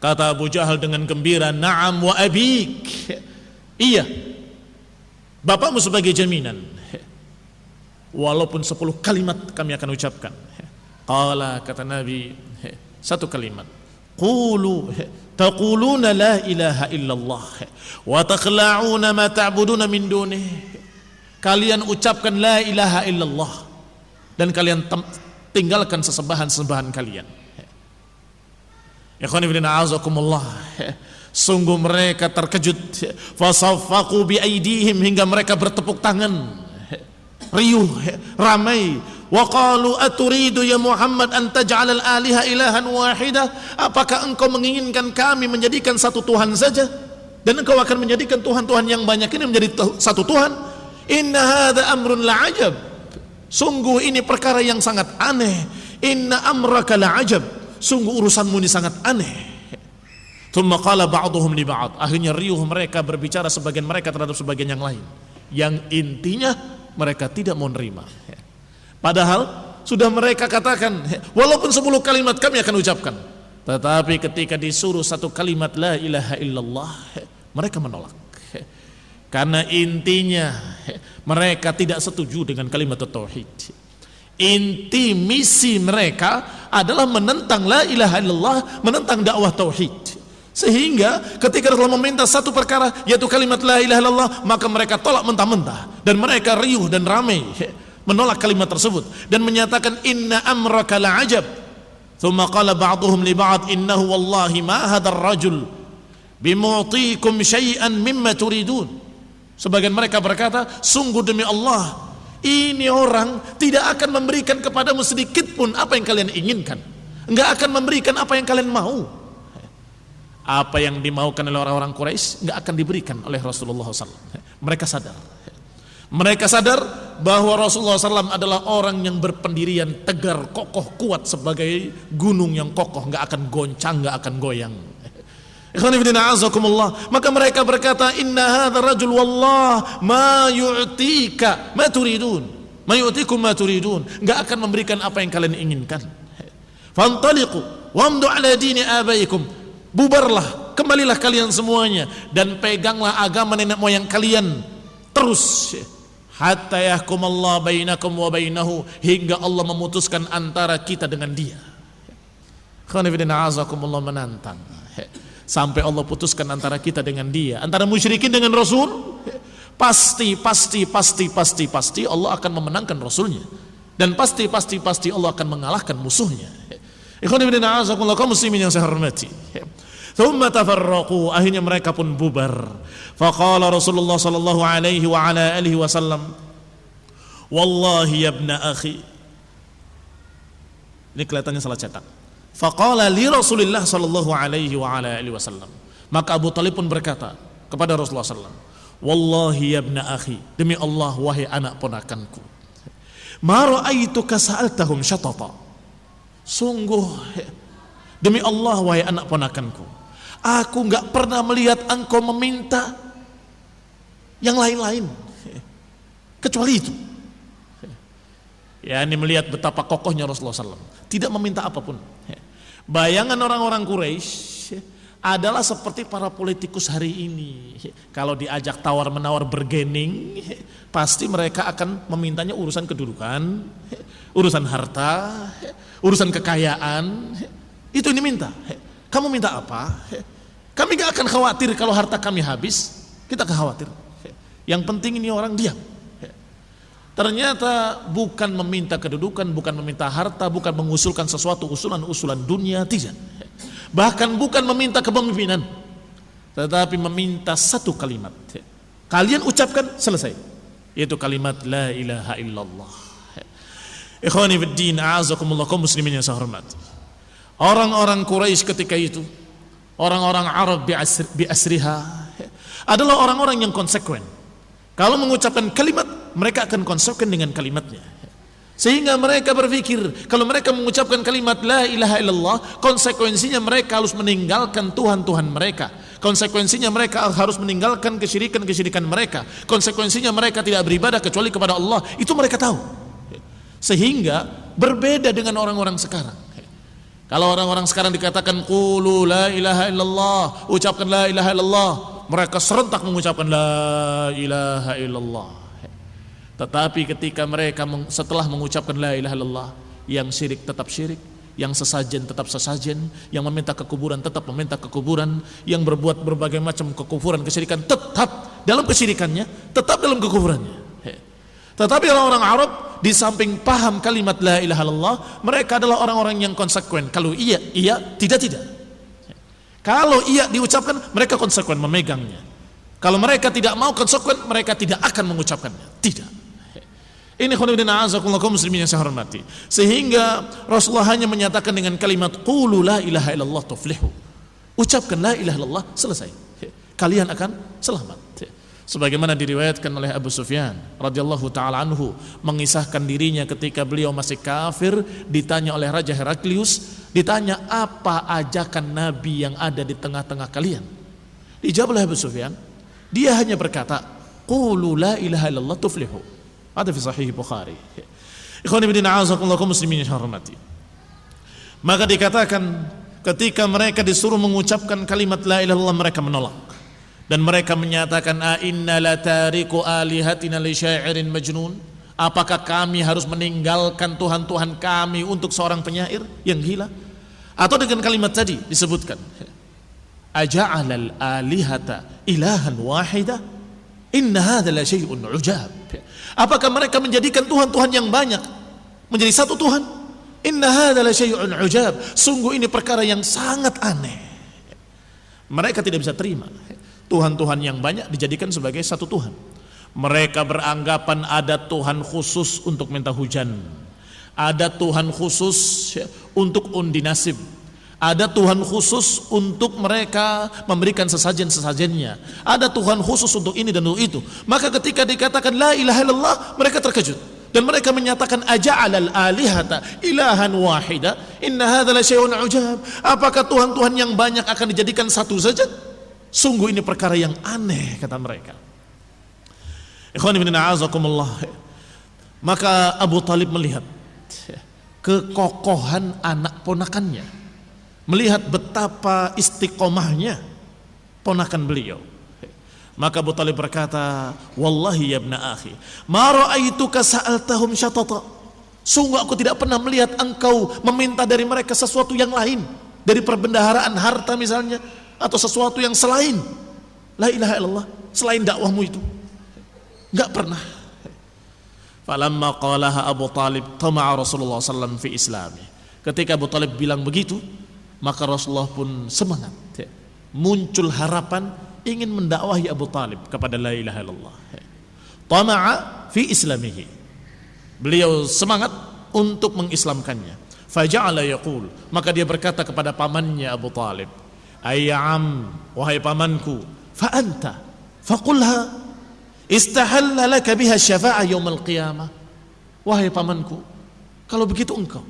Kata Abu Jahal dengan gembira, "Na'am wa abik." Iya, bapakmu sebagai jaminan. Walaupun 10 kalimat kami akan ucapkan. Qala, kata Nabi, satu kalimat. Qulu taquluna la ilaha illallah wa taqla'una ma ta'buduna min dunih. Kalian ucapkan la ilaha illallah dan kalian tinggalkan sesembahan-sembahan kalian. Ikhwani fillah azakumullah. Sungguh mereka terkejut. Fasaffaqu bi aidihim, hingga mereka bertepuk tangan. Riuh, ramai. Wa qalu aturidu ya Muhammad an taj'al al-aliha ilahan wahidah? Apakah engkau menginginkan kami menjadikan satu Tuhan saja dan engkau akan menjadikan Tuhan-Tuhan yang banyak ini menjadi satu Tuhan? Inna hadza amrun la'ajab. Sungguh ini perkara yang sangat aneh. Inna amraka la'ajab. Sungguh urusanmu ini sangat aneh. Tsumma qala ba'dhum li ba'd. Akhirnya riuh mereka berbicara sebagian mereka terhadap sebagian yang lain. Yang intinya mereka tidak mau nerima. Padahal sudah mereka katakan, walaupun 10 kalimat kami akan ucapkan. Tetapi ketika disuruh satu kalimat la ilaha illallah, mereka menolak. Karena intinya mereka tidak setuju dengan kalimat tauhid. Inti misi mereka adalah menentang la ilaha illallah, menentang dakwah tauhid. Sehingga ketika Rasulullah meminta satu perkara, yaitu kalimat la ilaha illallah, maka mereka tolak mentah-mentah dan mereka riuh dan ramai menolak kalimat tersebut dan menyatakan inna amraka la'ajab. Thumma qala ba'dhum li ba'd innahu wallahi ma hadzal rajul bimu'tikum syai'an mimma turidun. Sebagian mereka berkata, sungguh demi Allah, ini orang tidak akan memberikan kepadamu sedikit pun apa yang kalian inginkan, enggak akan memberikan apa yang kalian mau. Apa yang dimaukan oleh orang-orang Quraisy enggak akan diberikan oleh Rasulullah SAW. Mereka sadar bahwa Rasulullah SAW adalah orang yang berpendirian tegar, kokoh, kuat sebagai gunung yang kokoh, enggak akan goncang, enggak akan goyang. Maka mereka berkata, inna hadzal rajul wallah ma yu'tika ma turidun, ma yu'tikum ma turidun, enggak akan memberikan apa yang kalian inginkan. Fantaliqu wamdu ala dini abaikum, bubarlah, kembalilah kalian semuanya dan peganglah agama nenek moyang kalian terus, hatta yahkumallahu bainakum wa bainahu, hingga Allah memutuskan antara kita dengan dia. Khonifidina'azakumullah, menantang sampai Allah putuskan antara kita dengan dia, antara musyrikin dengan Rasul. Pasti Allah akan memenangkan Rasulnya, dan pasti Allah akan mengalahkan musuhnya. Ikhwan fillah, kaum muslimin yang saya hormati, Thumma tafarraqu, akhirnya mereka pun bubar. Faqala Rasulullah sallallahu alaihi wa ala alihi wasallam, wallahi ya ibna akhi. Ini kelihatannya salah cetak. Faqala li Rasulillah sallallahu alaihi wa ala alihi wasallam. Maka Abu Talib pun berkata kepada Rasulullah sallallahu alaihi wasallam, wallahi ya ibna akhi, demi Allah wahai anak ponakanku, ma ra'aituka sa'altahum syatata. Sungguh demi Allah wahai anak ponakanku, aku enggak pernah melihat engkau meminta yang lain-lain kecuali itu. Ya, ini melihat betapa kokohnya Rasulullah SAW, tidak meminta apapun. Bayangan orang-orang Quraisy adalah seperti para politikus hari ini. Kalau diajak tawar-menawar bergening, pasti mereka akan memintanya urusan kedudukan, urusan harta, urusan kekayaan. Itu ini minta. Kamu minta apa? Kami gak akan khawatir kalau harta kami habis. Kita gak khawatir. Yang penting ini orang diam. Ternyata bukan meminta kedudukan, bukan meminta harta, bukan mengusulkan sesuatu usulan-usulan dunia, tidak. Bahkan bukan meminta kepemimpinan, tetapi meminta satu kalimat. Kalian ucapkan, selesai. Yaitu kalimat la ilaha illallah. Ikhwani fiddin, a'azakumullah, kaum muslimin yang saya hormati. Orang-orang Quraisy ketika itu, orang-orang Arab bi asriha, adalah orang-orang yang konsekuen. Kalau mengucapkan kalimat, mereka akan konsekuen dengan kalimatnya. Sehingga mereka berpikir, kalau mereka mengucapkan kalimat la ilaha illallah, konsekuensinya mereka harus meninggalkan Tuhan-Tuhan mereka. Konsekuensinya mereka harus meninggalkan kesyirikan-kesyirikan mereka. Konsekuensinya mereka tidak beribadah kecuali kepada Allah. Itu mereka tahu. Sehingga berbeda dengan orang-orang sekarang. Kalau orang-orang sekarang dikatakan qulu la ilaha illallah, ucapkan la ilaha illallah, mereka serentak mengucapkan la ilaha illallah. Tetapi ketika mereka setelah mengucapkan la ilaha illallah, yang syirik tetap syirik, yang sesajen tetap sesajen, yang meminta ke kuburan tetap meminta ke kuburan, yang berbuat berbagai macam kekufuran, kesyirikan tetap dalam kesyirikannya, tetap dalam kekufurannya. Tetapi orang-orang Arab di samping paham kalimat la ilaha illallah, mereka adalah orang-orang yang konsekuen. Kalau iya, iya, tidak. Kalau iya diucapkan, mereka konsekuen memegangnya. Kalau mereka tidak mau konsekuen, mereka tidak akan mengucapkannya. Tidak. Ini khonibdin a'azakullah kaum muslimin yang saya hormati. Sehingga Rasulullah hanya menyatakan dengan kalimat qulu la ilaha illallah tuflihu. Ucapkan la ilaha illallah, selesai. Kalian akan selamat. Sebagaimana diriwayatkan oleh Abu Sufyan radhiyallahu taala anhu, mengisahkan dirinya ketika beliau masih kafir, ditanya oleh Raja Heraklius, ditanya apa ajakan Nabi yang ada di tengah-tengah kalian. Dijawab oleh Abu Sufyan, dia hanya berkata qulu la ilaha illallah tuflihu. Ada fi sahih Bukhari. Ikhwan ibn a'azakumullah kaum muslimin yang hormati. Maka dikatakan ketika mereka disuruh mengucapkan kalimat la ilaha illallah, mereka menolak. Dan mereka menyatakan a inna la tariku alihatina li syairin majnun. Apakah kami harus meninggalkan Tuhan-Tuhan kami untuk seorang penyair yang gila? Atau dengan kalimat tadi disebutkan aja'alal alihata ilahan wahida inna hadza la syai'un ujab. Apakah mereka menjadikan Tuhan-Tuhan yang banyak menjadi satu Tuhan? Inna hadza la syai'un ujab. Sungguh ini perkara yang sangat aneh. Mereka tidak bisa terima Tuhan-Tuhan yang banyak dijadikan sebagai satu Tuhan. Mereka beranggapan ada Tuhan khusus untuk minta hujan, ada Tuhan khusus untuk undi nasib, ada Tuhan khusus untuk mereka memberikan sesajen-sesajennya, ada Tuhan khusus untuk ini dan untuk itu. Maka ketika dikatakan la ilaha illallah, mereka terkejut dan mereka menyatakan aja'alal alihata ilahan wahida inna hadza la syai'un ujab. Apakah Tuhan-Tuhan yang banyak akan dijadikan satu saja? Sungguh ini perkara yang aneh, kata mereka. Ikhwan ibn a'azakumullah. Maka Abu Talib melihat kekokohan anak ponakannya, melihat betapa istiqomahnya ponakan beliau. Maka Abu Talib berkata, wallahi ya ibna akhi, ma ra'aituka sa'altahum syatata. Sungguh aku tidak pernah melihat engkau meminta dari mereka sesuatu yang lain, dari perbendaharaan harta misalnya, atau sesuatu yang selain la ilaha illallah, selain dakwahmu itu. Enggak pernah. Falamma qalaha Abu Talib tama'a Rasulullah sallallahu alaihi wasallam fi islami. Ketika Abu Talib bilang begitu, maka Rasulullah pun semangat muncul harapan ingin mendakwahi Abu Talib kepada la ilaha illallah. Tama'a fi islamihi. Beliau semangat untuk mengislamkannya. Faja'ala yaqul, maka dia berkata kepada pamannya Abu Talib, ayyam, wahai pamanku, fa anta faqulha istahalla laka biha syafa'ah yaumil qiyamah. Wahai pamanku, kalau begitu engkau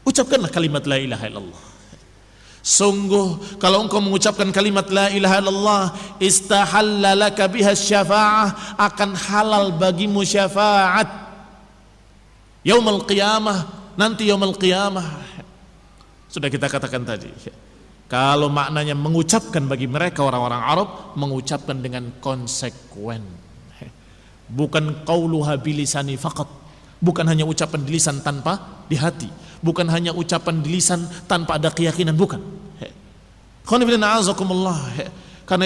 ucapkanlah kalimat la ilaha illallah. Sungguh kalau engkau mengucapkan kalimat la ilaha illallah, istahalla laka biha syafa'ah, akan halal bagimu syafaat yaumil qiyamah, nanti yaumil qiyamah. Sudah kita katakan tadi, kalau maknanya mengucapkan bagi mereka orang-orang Arab, mengucapkan dengan konsekuen, bukan qauluha bilisani faqat, bukan hanya ucapan di lisan tanpa di hati, bukan hanya ucapan di lisan tanpa ada keyakinan, bukan. Karena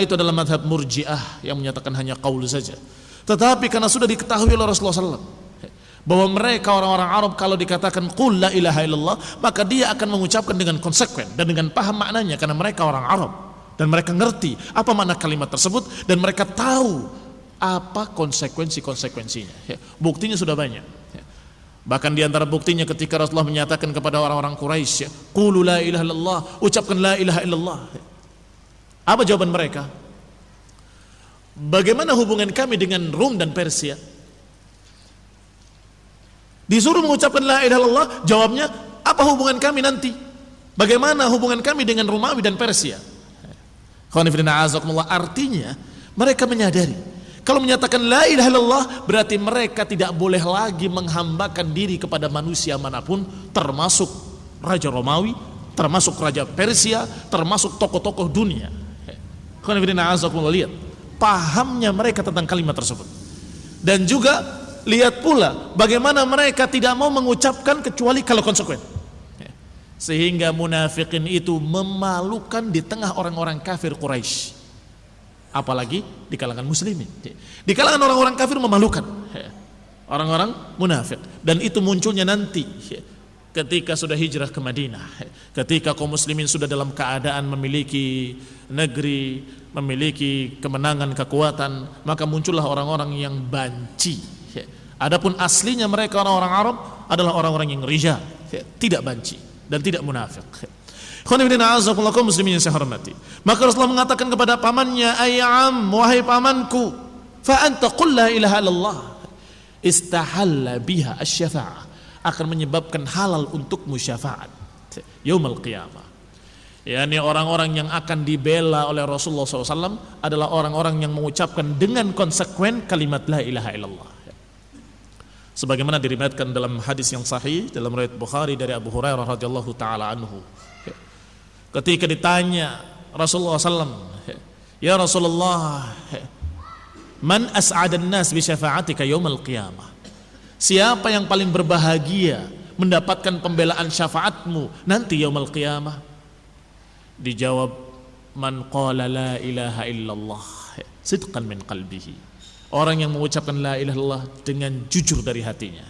itu adalah madhab Murji'ah yang menyatakan hanya qaul saja. Tetapi karena sudah diketahui oleh Rasulullah SAW bahwa mereka orang-orang Arab kalau dikatakan qul la ilaha illallah, maka dia akan mengucapkan dengan konsekuen dan dengan paham maknanya, karena mereka orang Arab dan mereka ngerti apa makna kalimat tersebut dan mereka tahu apa konsekuensinya. Buktinya sudah banyak. Bahkan di antara buktinya ketika Rasulullah menyatakan kepada orang-orang Quraisy, qulu la ilaha illallah, ucapkan la ilaha illallah. Apa jawaban mereka? Bagaimana hubungan kami dengan Rum dan Persia? Disuruh mengucapkan la ilaha illallah, jawabnya apa hubungan kami nanti? Bagaimana hubungan kami dengan Romawi dan Persia? Artinya mereka menyadari kalau menyatakan la ilaha illallah berarti mereka tidak boleh lagi menghambakan diri kepada manusia manapun, termasuk Raja Romawi, termasuk Raja Persia, termasuk tokoh-tokoh dunia. Lihat pahamnya mereka tentang kalimat tersebut. Dan juga lihat pula bagaimana mereka tidak mau mengucapkan kecuali kalau konsekuen. Sehingga munafikin itu memalukan di tengah orang-orang kafir Quraisy, apalagi di kalangan muslimin. Di kalangan orang-orang kafir memalukan orang-orang munafik. Dan itu munculnya nanti ketika sudah hijrah ke Madinah, ketika kaum muslimin sudah dalam keadaan memiliki negeri, memiliki kemenangan, kekuatan, maka muncullah orang-orang yang banci. Adapun aslinya mereka orang-orang Arab adalah orang-orang yang rijal, tidak banci dan tidak munafik. Muslimin yang saya hormati. Maka Rasulullah mengatakan kepada pamannya, ayyam, wahai pamanku, fa anta qul la ilaha illallah, istahalla biha asy-syafa'ah, akan menyebabkan halal untukmu syafaat yaumil qiyamah. yakni orang-orang yang akan dibela oleh Rasulullah SAW adalah orang-orang yang mengucapkan dengan konsekuen kalimat la ilaha illallah. Sebagaimana diriwayatkan dalam hadis yang sahih dalam riwayat Bukhari dari Abu Hurairah radhiyallahu taala anhu, ketika ditanya Rasulullah SAW, ya Rasulullah, man as'adan nas bi syafa'atika yaumil qiyamah, siapa yang paling berbahagia mendapatkan pembelaan syafaatmu nanti yaumil qiyamah? Dijawab, man qala la ilaha illallah sidqan min qalbihi, orang yang mengucapkan la ilaha illallah dengan jujur dari hatinya.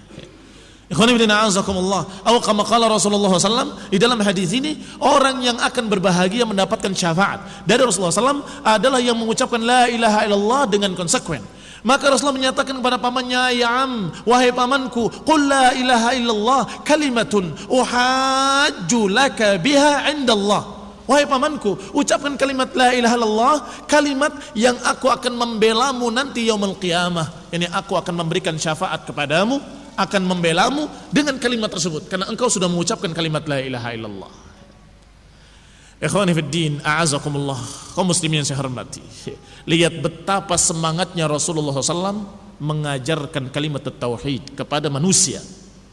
Ikhwani fillah a'azakumullah, atau kama qala Rasulullah SAW, di dalam hadis ini orang yang akan berbahagia mendapatkan syafaat dari Rasulullah SAW adalah yang mengucapkan la ilaha illallah dengan konsekuen. Maka Rasulullah menyatakan kepada pamannya, ya am, wahai pamanku, qul la ilaha illallah kalimatun uhajju laka biha indallah. Wahai pamanku, ucapkan kalimat la ilaha illallah, kalimat yang aku akan membelamu nanti yaumul qiyamah. Yani aku akan memberikan syafaat kepadamu, akan membelamu dengan kalimat tersebut karena engkau sudah mengucapkan kalimat la ilaha illallah. Ikhwani fid din, a'azakumullah, kaum muslimin yang saya hormati. Lihat betapa semangatnya Rasulullah SAW mengajarkan kalimat tauhid kepada manusia,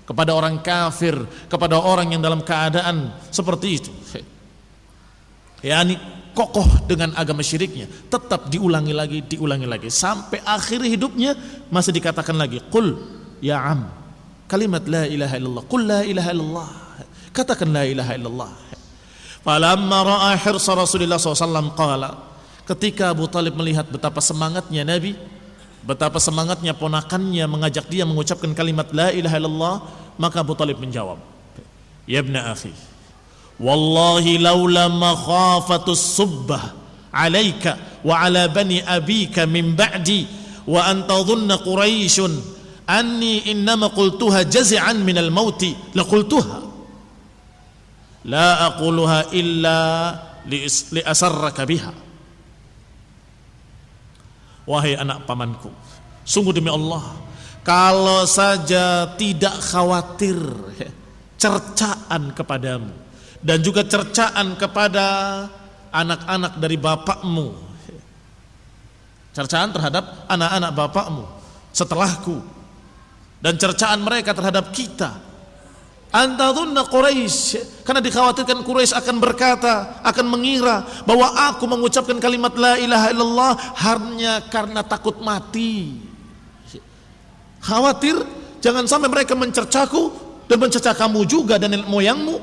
kepada orang kafir, kepada orang yang dalam keadaan seperti itu. Yani kokoh dengan agama syiriknya, tetap diulangi lagi sampai akhir hidupnya masih dikatakan lagi, qul ya am, kalimat la ilaha illallah, qul la ilaha illallah, katakan la ilaha illallah. Falamma ra'a hirsa Rasulullah SAW qala, ketika Abu Talib melihat betapa semangatnya Nabi, betapa semangatnya ponakannya mengajak dia mengucapkan kalimat la ilaha illallah, maka Abu Talib menjawab, ya ibna akhi, wallahi laula makhafatus subbah alaika wa ala bani abika min ba'di wa an tadhunna quraisyun anni innama qultuha jaz'an minal mauti la qultuha la aquluha illa li asarraka biha. Wahai anak pamanku, sungguh demi Allah, kalau saja tidak khawatir cercaan kepadamu dan juga cercaan kepada anak-anak dari bapakmu, cercaan terhadap anak-anak bapakmu setelahku, dan cercaan mereka terhadap kita, antadunna Quraisy, karena dikhawatirkan Quraisy akan berkata, akan mengira bahwa aku mengucapkan kalimat la ilaha illallah hanya karena takut mati. Khawatir jangan sampai mereka mencercaku dan mencerca kamu juga dan nenek moyangmu,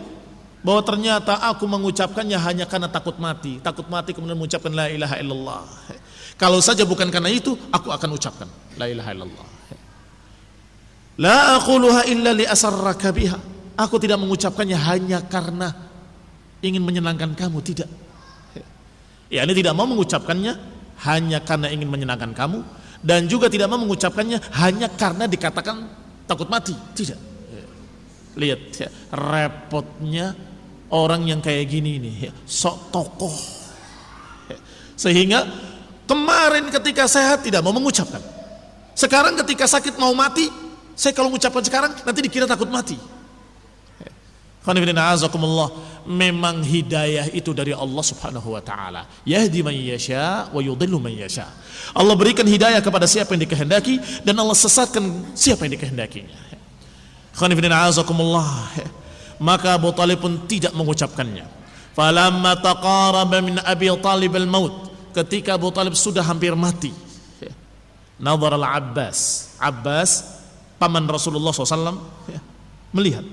bahwa ternyata aku mengucapkannya hanya karena takut mati kemudian mengucapkan la ilaha illallah. Kalau saja bukan karena itu, aku akan ucapkan la ilaha illallah. La aquluha illa li asarraka biha. Aku tidak mengucapkannya hanya karena ingin menyenangkan kamu, tidak. Ya, ini tidak mau mengucapkannya hanya karena ingin menyenangkan kamu, dan juga tidak mau mengucapkannya hanya karena dikatakan takut mati, tidak. Lihat ya, repotnya orang yang kayak gini nih, ya, sok tokoh. Sehingga kemarin ketika sehat tidak mau mengucapkan. Sekarang ketika sakit mau mati, saya kalau mengucapkan sekarang nanti dikira takut mati. Memang hidayah itu dari Allah Subhanahu wa taala. Yahdi man yasha wa yudhillu man yasha. Allah berikan hidayah kepada siapa yang dikehendaki dan Allah sesatkan siapa yang dikehendakinya. Maka Abu Talib pun tidak mengucapkannya. Falamma taqaraba min Abi Talib al-maut, ketika Abu Talib sudah hampir mati, nadhar al-Abbas, paman Rasulullah SAW, melihat,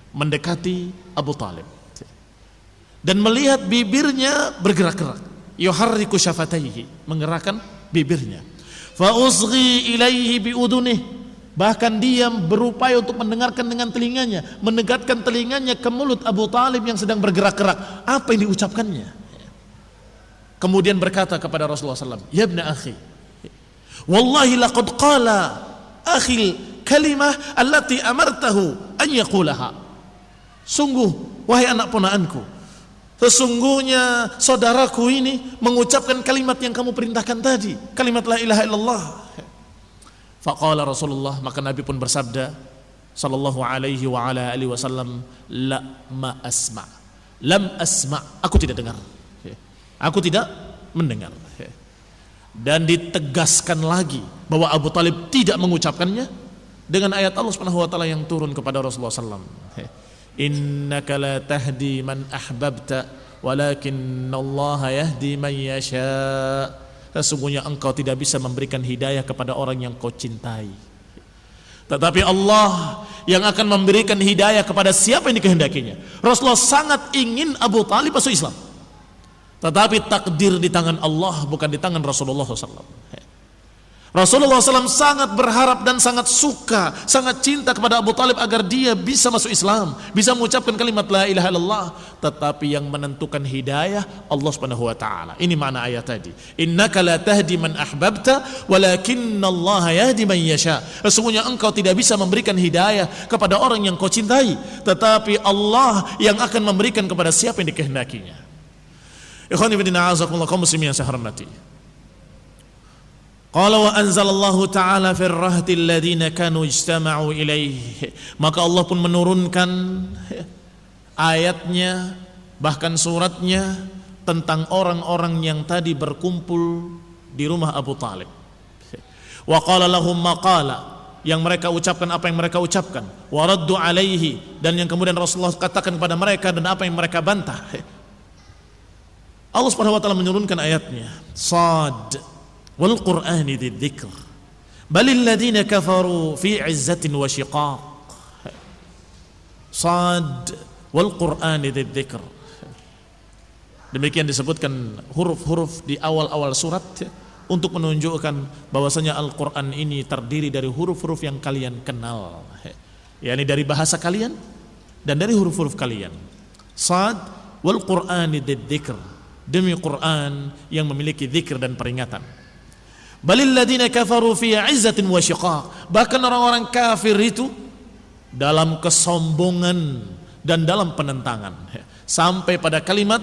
mendekati Abu Talib dan melihat bibirnya bergerak-gerak, yuharriku syafataihi, menggerakkan bibirnya, fa usghi ilaihi bi udunih, bahkan dia berupaya untuk mendengarkan dengan telinganya, mendekatkan telinganya ke mulut Abu Talib yang sedang bergerak-gerak. Apa yang diucapkannya? Kemudian berkata kepada Rasulullah SAW, ya ibna akhi, wallahi laqad qala akhil kalimah allati amartahu an yaqulaha. Sungguh, wahai anak ponaanku, sesungguhnya saudaraku ini mengucapkan kalimat yang kamu perintahkan tadi, kalimat la ilaha illallah. Faqala Rasulullah, maka Nabi pun bersabda sallallahu alaihi wa ala alihi wasallam, la ma asma, lam asma, aku tidak dengar, aku tidak mendengar. Dan ditegaskan lagi bahwa Abu Talib tidak mengucapkannya dengan ayat Allah Subhanahu wa taala yang turun kepada Rasulullah sallallahu alaihi wasallam. Innaka la tahdi man ahbabta walakinallaha yahdi man yasha. Sesungguhnya engkau tidak bisa memberikan hidayah kepada orang yang kau cintai, tetapi Allah yang akan memberikan hidayah kepada siapa yang dikehendakinya. Rasulullah sangat ingin Abu Talib masuk Islam, tetapi takdir di tangan Allah, bukan di tangan Rasulullah SAW. Rasulullah SAW sangat berharap dan sangat suka, sangat cinta kepada Abu Talib agar dia bisa masuk Islam, bisa mengucapkan kalimat la ilaha illallah. Tetapi yang menentukan hidayah Allah Subhanahu wa taala. Ini makna ayat tadi. Innaka la tahdi man ahbabta walakinallaha yahdi man yasha. Sesungguhnya engkau tidak bisa memberikan hidayah kepada orang yang kau cintai, tetapi Allah yang akan memberikan kepada siapa yang dikehendakinya. Ikhwani fillah, azakumullah, kaum muslimin yang saya hormati. Qala wa anzalallahu ta'ala fir rahtil ladzina kanu ijtama'u ilaihi. Maka Allah pun menurunkan ayatnya, bahkan suratnya tentang orang-orang yang tadi berkumpul di rumah Abu Talib. Wa qala lahum maqala, yang mereka ucapkan apa yang mereka ucapkan, wa raddu alaihi, dan yang kemudian Rasulullah katakan kepada mereka dan apa yang mereka bantah. Allah Subhanahu wa taala menurunkan ayatnya, Sad wal Qur'ani dzikr balil ladzina kafaru fi 'izzatin wa shiqaq. Sad wal Qur'ani dzikr. Demikian disebutkan huruf-huruf di awal-awal surat untuk menunjukkan bahwasanya Al-Qur'an ini terdiri dari huruf-huruf yang kalian kenal, yakni dari bahasa kalian dan dari huruf-huruf kalian. Sad wal Qur'ani dzikr, demi Quran yang memiliki zikir dan peringatan. Balil ladina kafaru fi 'izzatin wa syiqaq, bahkan orang-orang kafir itu dalam kesombongan dan dalam penentangan, sampai pada kalimat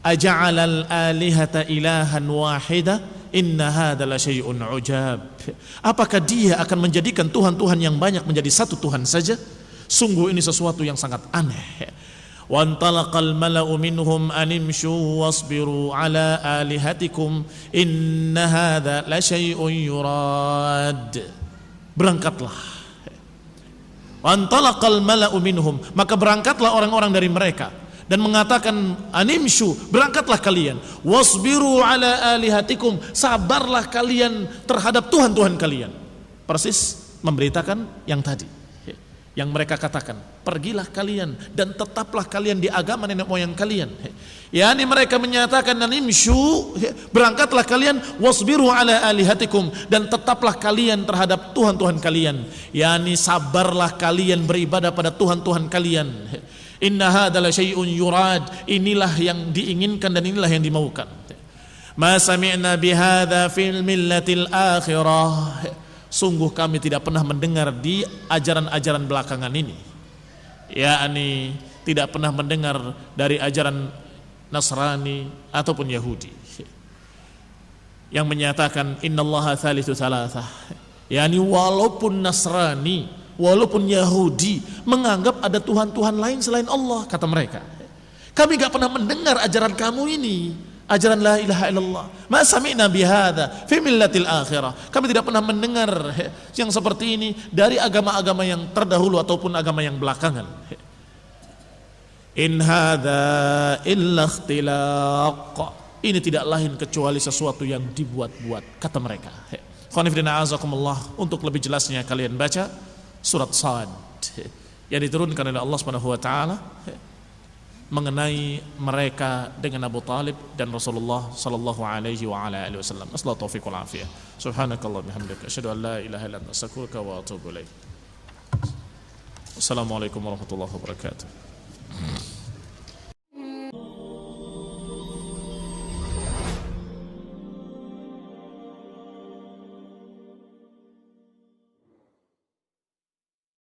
aja'alal alihata ilahan wahida inna hadza la syai'un ujab. Apakah dia akan menjadikan Tuhan-Tuhan yang banyak menjadi satu Tuhan saja? Sungguh ini sesuatu yang sangat aneh. Wa antalaqal mala'u minhum animshu wasbiru ala alihatikum inna hadza la syai'un yurad. Berangkatlah. Wa antalaqal mala'u minhum, maka berangkatlah orang-orang dari mereka dan mengatakan animshu, berangkatlah kalian, wasbiru ala alihatikum, sabarlah kalian terhadap Tuhan-Tuhan kalian. Persis memberitakan yang tadi, yang mereka katakan, pergilah kalian dan tetaplah kalian di agama nenek moyang kalian. Yani mereka menyatakan animshu, berangkatlah kalian, wasbiru ala alihatikum, dan tetaplah kalian terhadap Tuhan-Tuhan kalian. Yani sabarlah kalian beribadah pada Tuhan-Tuhan kalian. Inna hadza la syai'un yurad, inilah yang diinginkan dan inilah yang dimaukan. Ma sami'na bihadza fil millatil akhirah, sungguh kami tidak pernah mendengar di ajaran-ajaran belakangan ini, yakni tidak pernah mendengar dari ajaran Nasrani ataupun Yahudi yang menyatakan innallaha thalithu thalathah, yakni walaupun Nasrani, walaupun Yahudi menganggap ada Tuhan-Tuhan lain selain Allah, kata mereka, kami gak pernah mendengar ajaran kamu ini, ajaran la ilaha illallah. Ma sami'na bihadza fi millatil akhirah, kami tidak pernah mendengar yang seperti ini dari agama-agama yang terdahulu ataupun agama yang belakangan. In hadza illa ikhtilaq, ini tidak lain kecuali sesuatu yang dibuat-buat, kata mereka. Khonifidina azakumullah, untuk lebih jelasnya kalian baca surat Sad yang diturunkan oleh Allah Subhanahu wa taala mengenai mereka dengan Abu Talib dan Rasulullah sallallahu alaihi wa ala alihi wasallam. Assalatu taufiq wal afiyah. Subhanakallah bihamdika asyhadu an la ilaha illa anta astaghfiruka wa atubu ilaik. Assalamualaikum warahmatullahi wabarakatuh.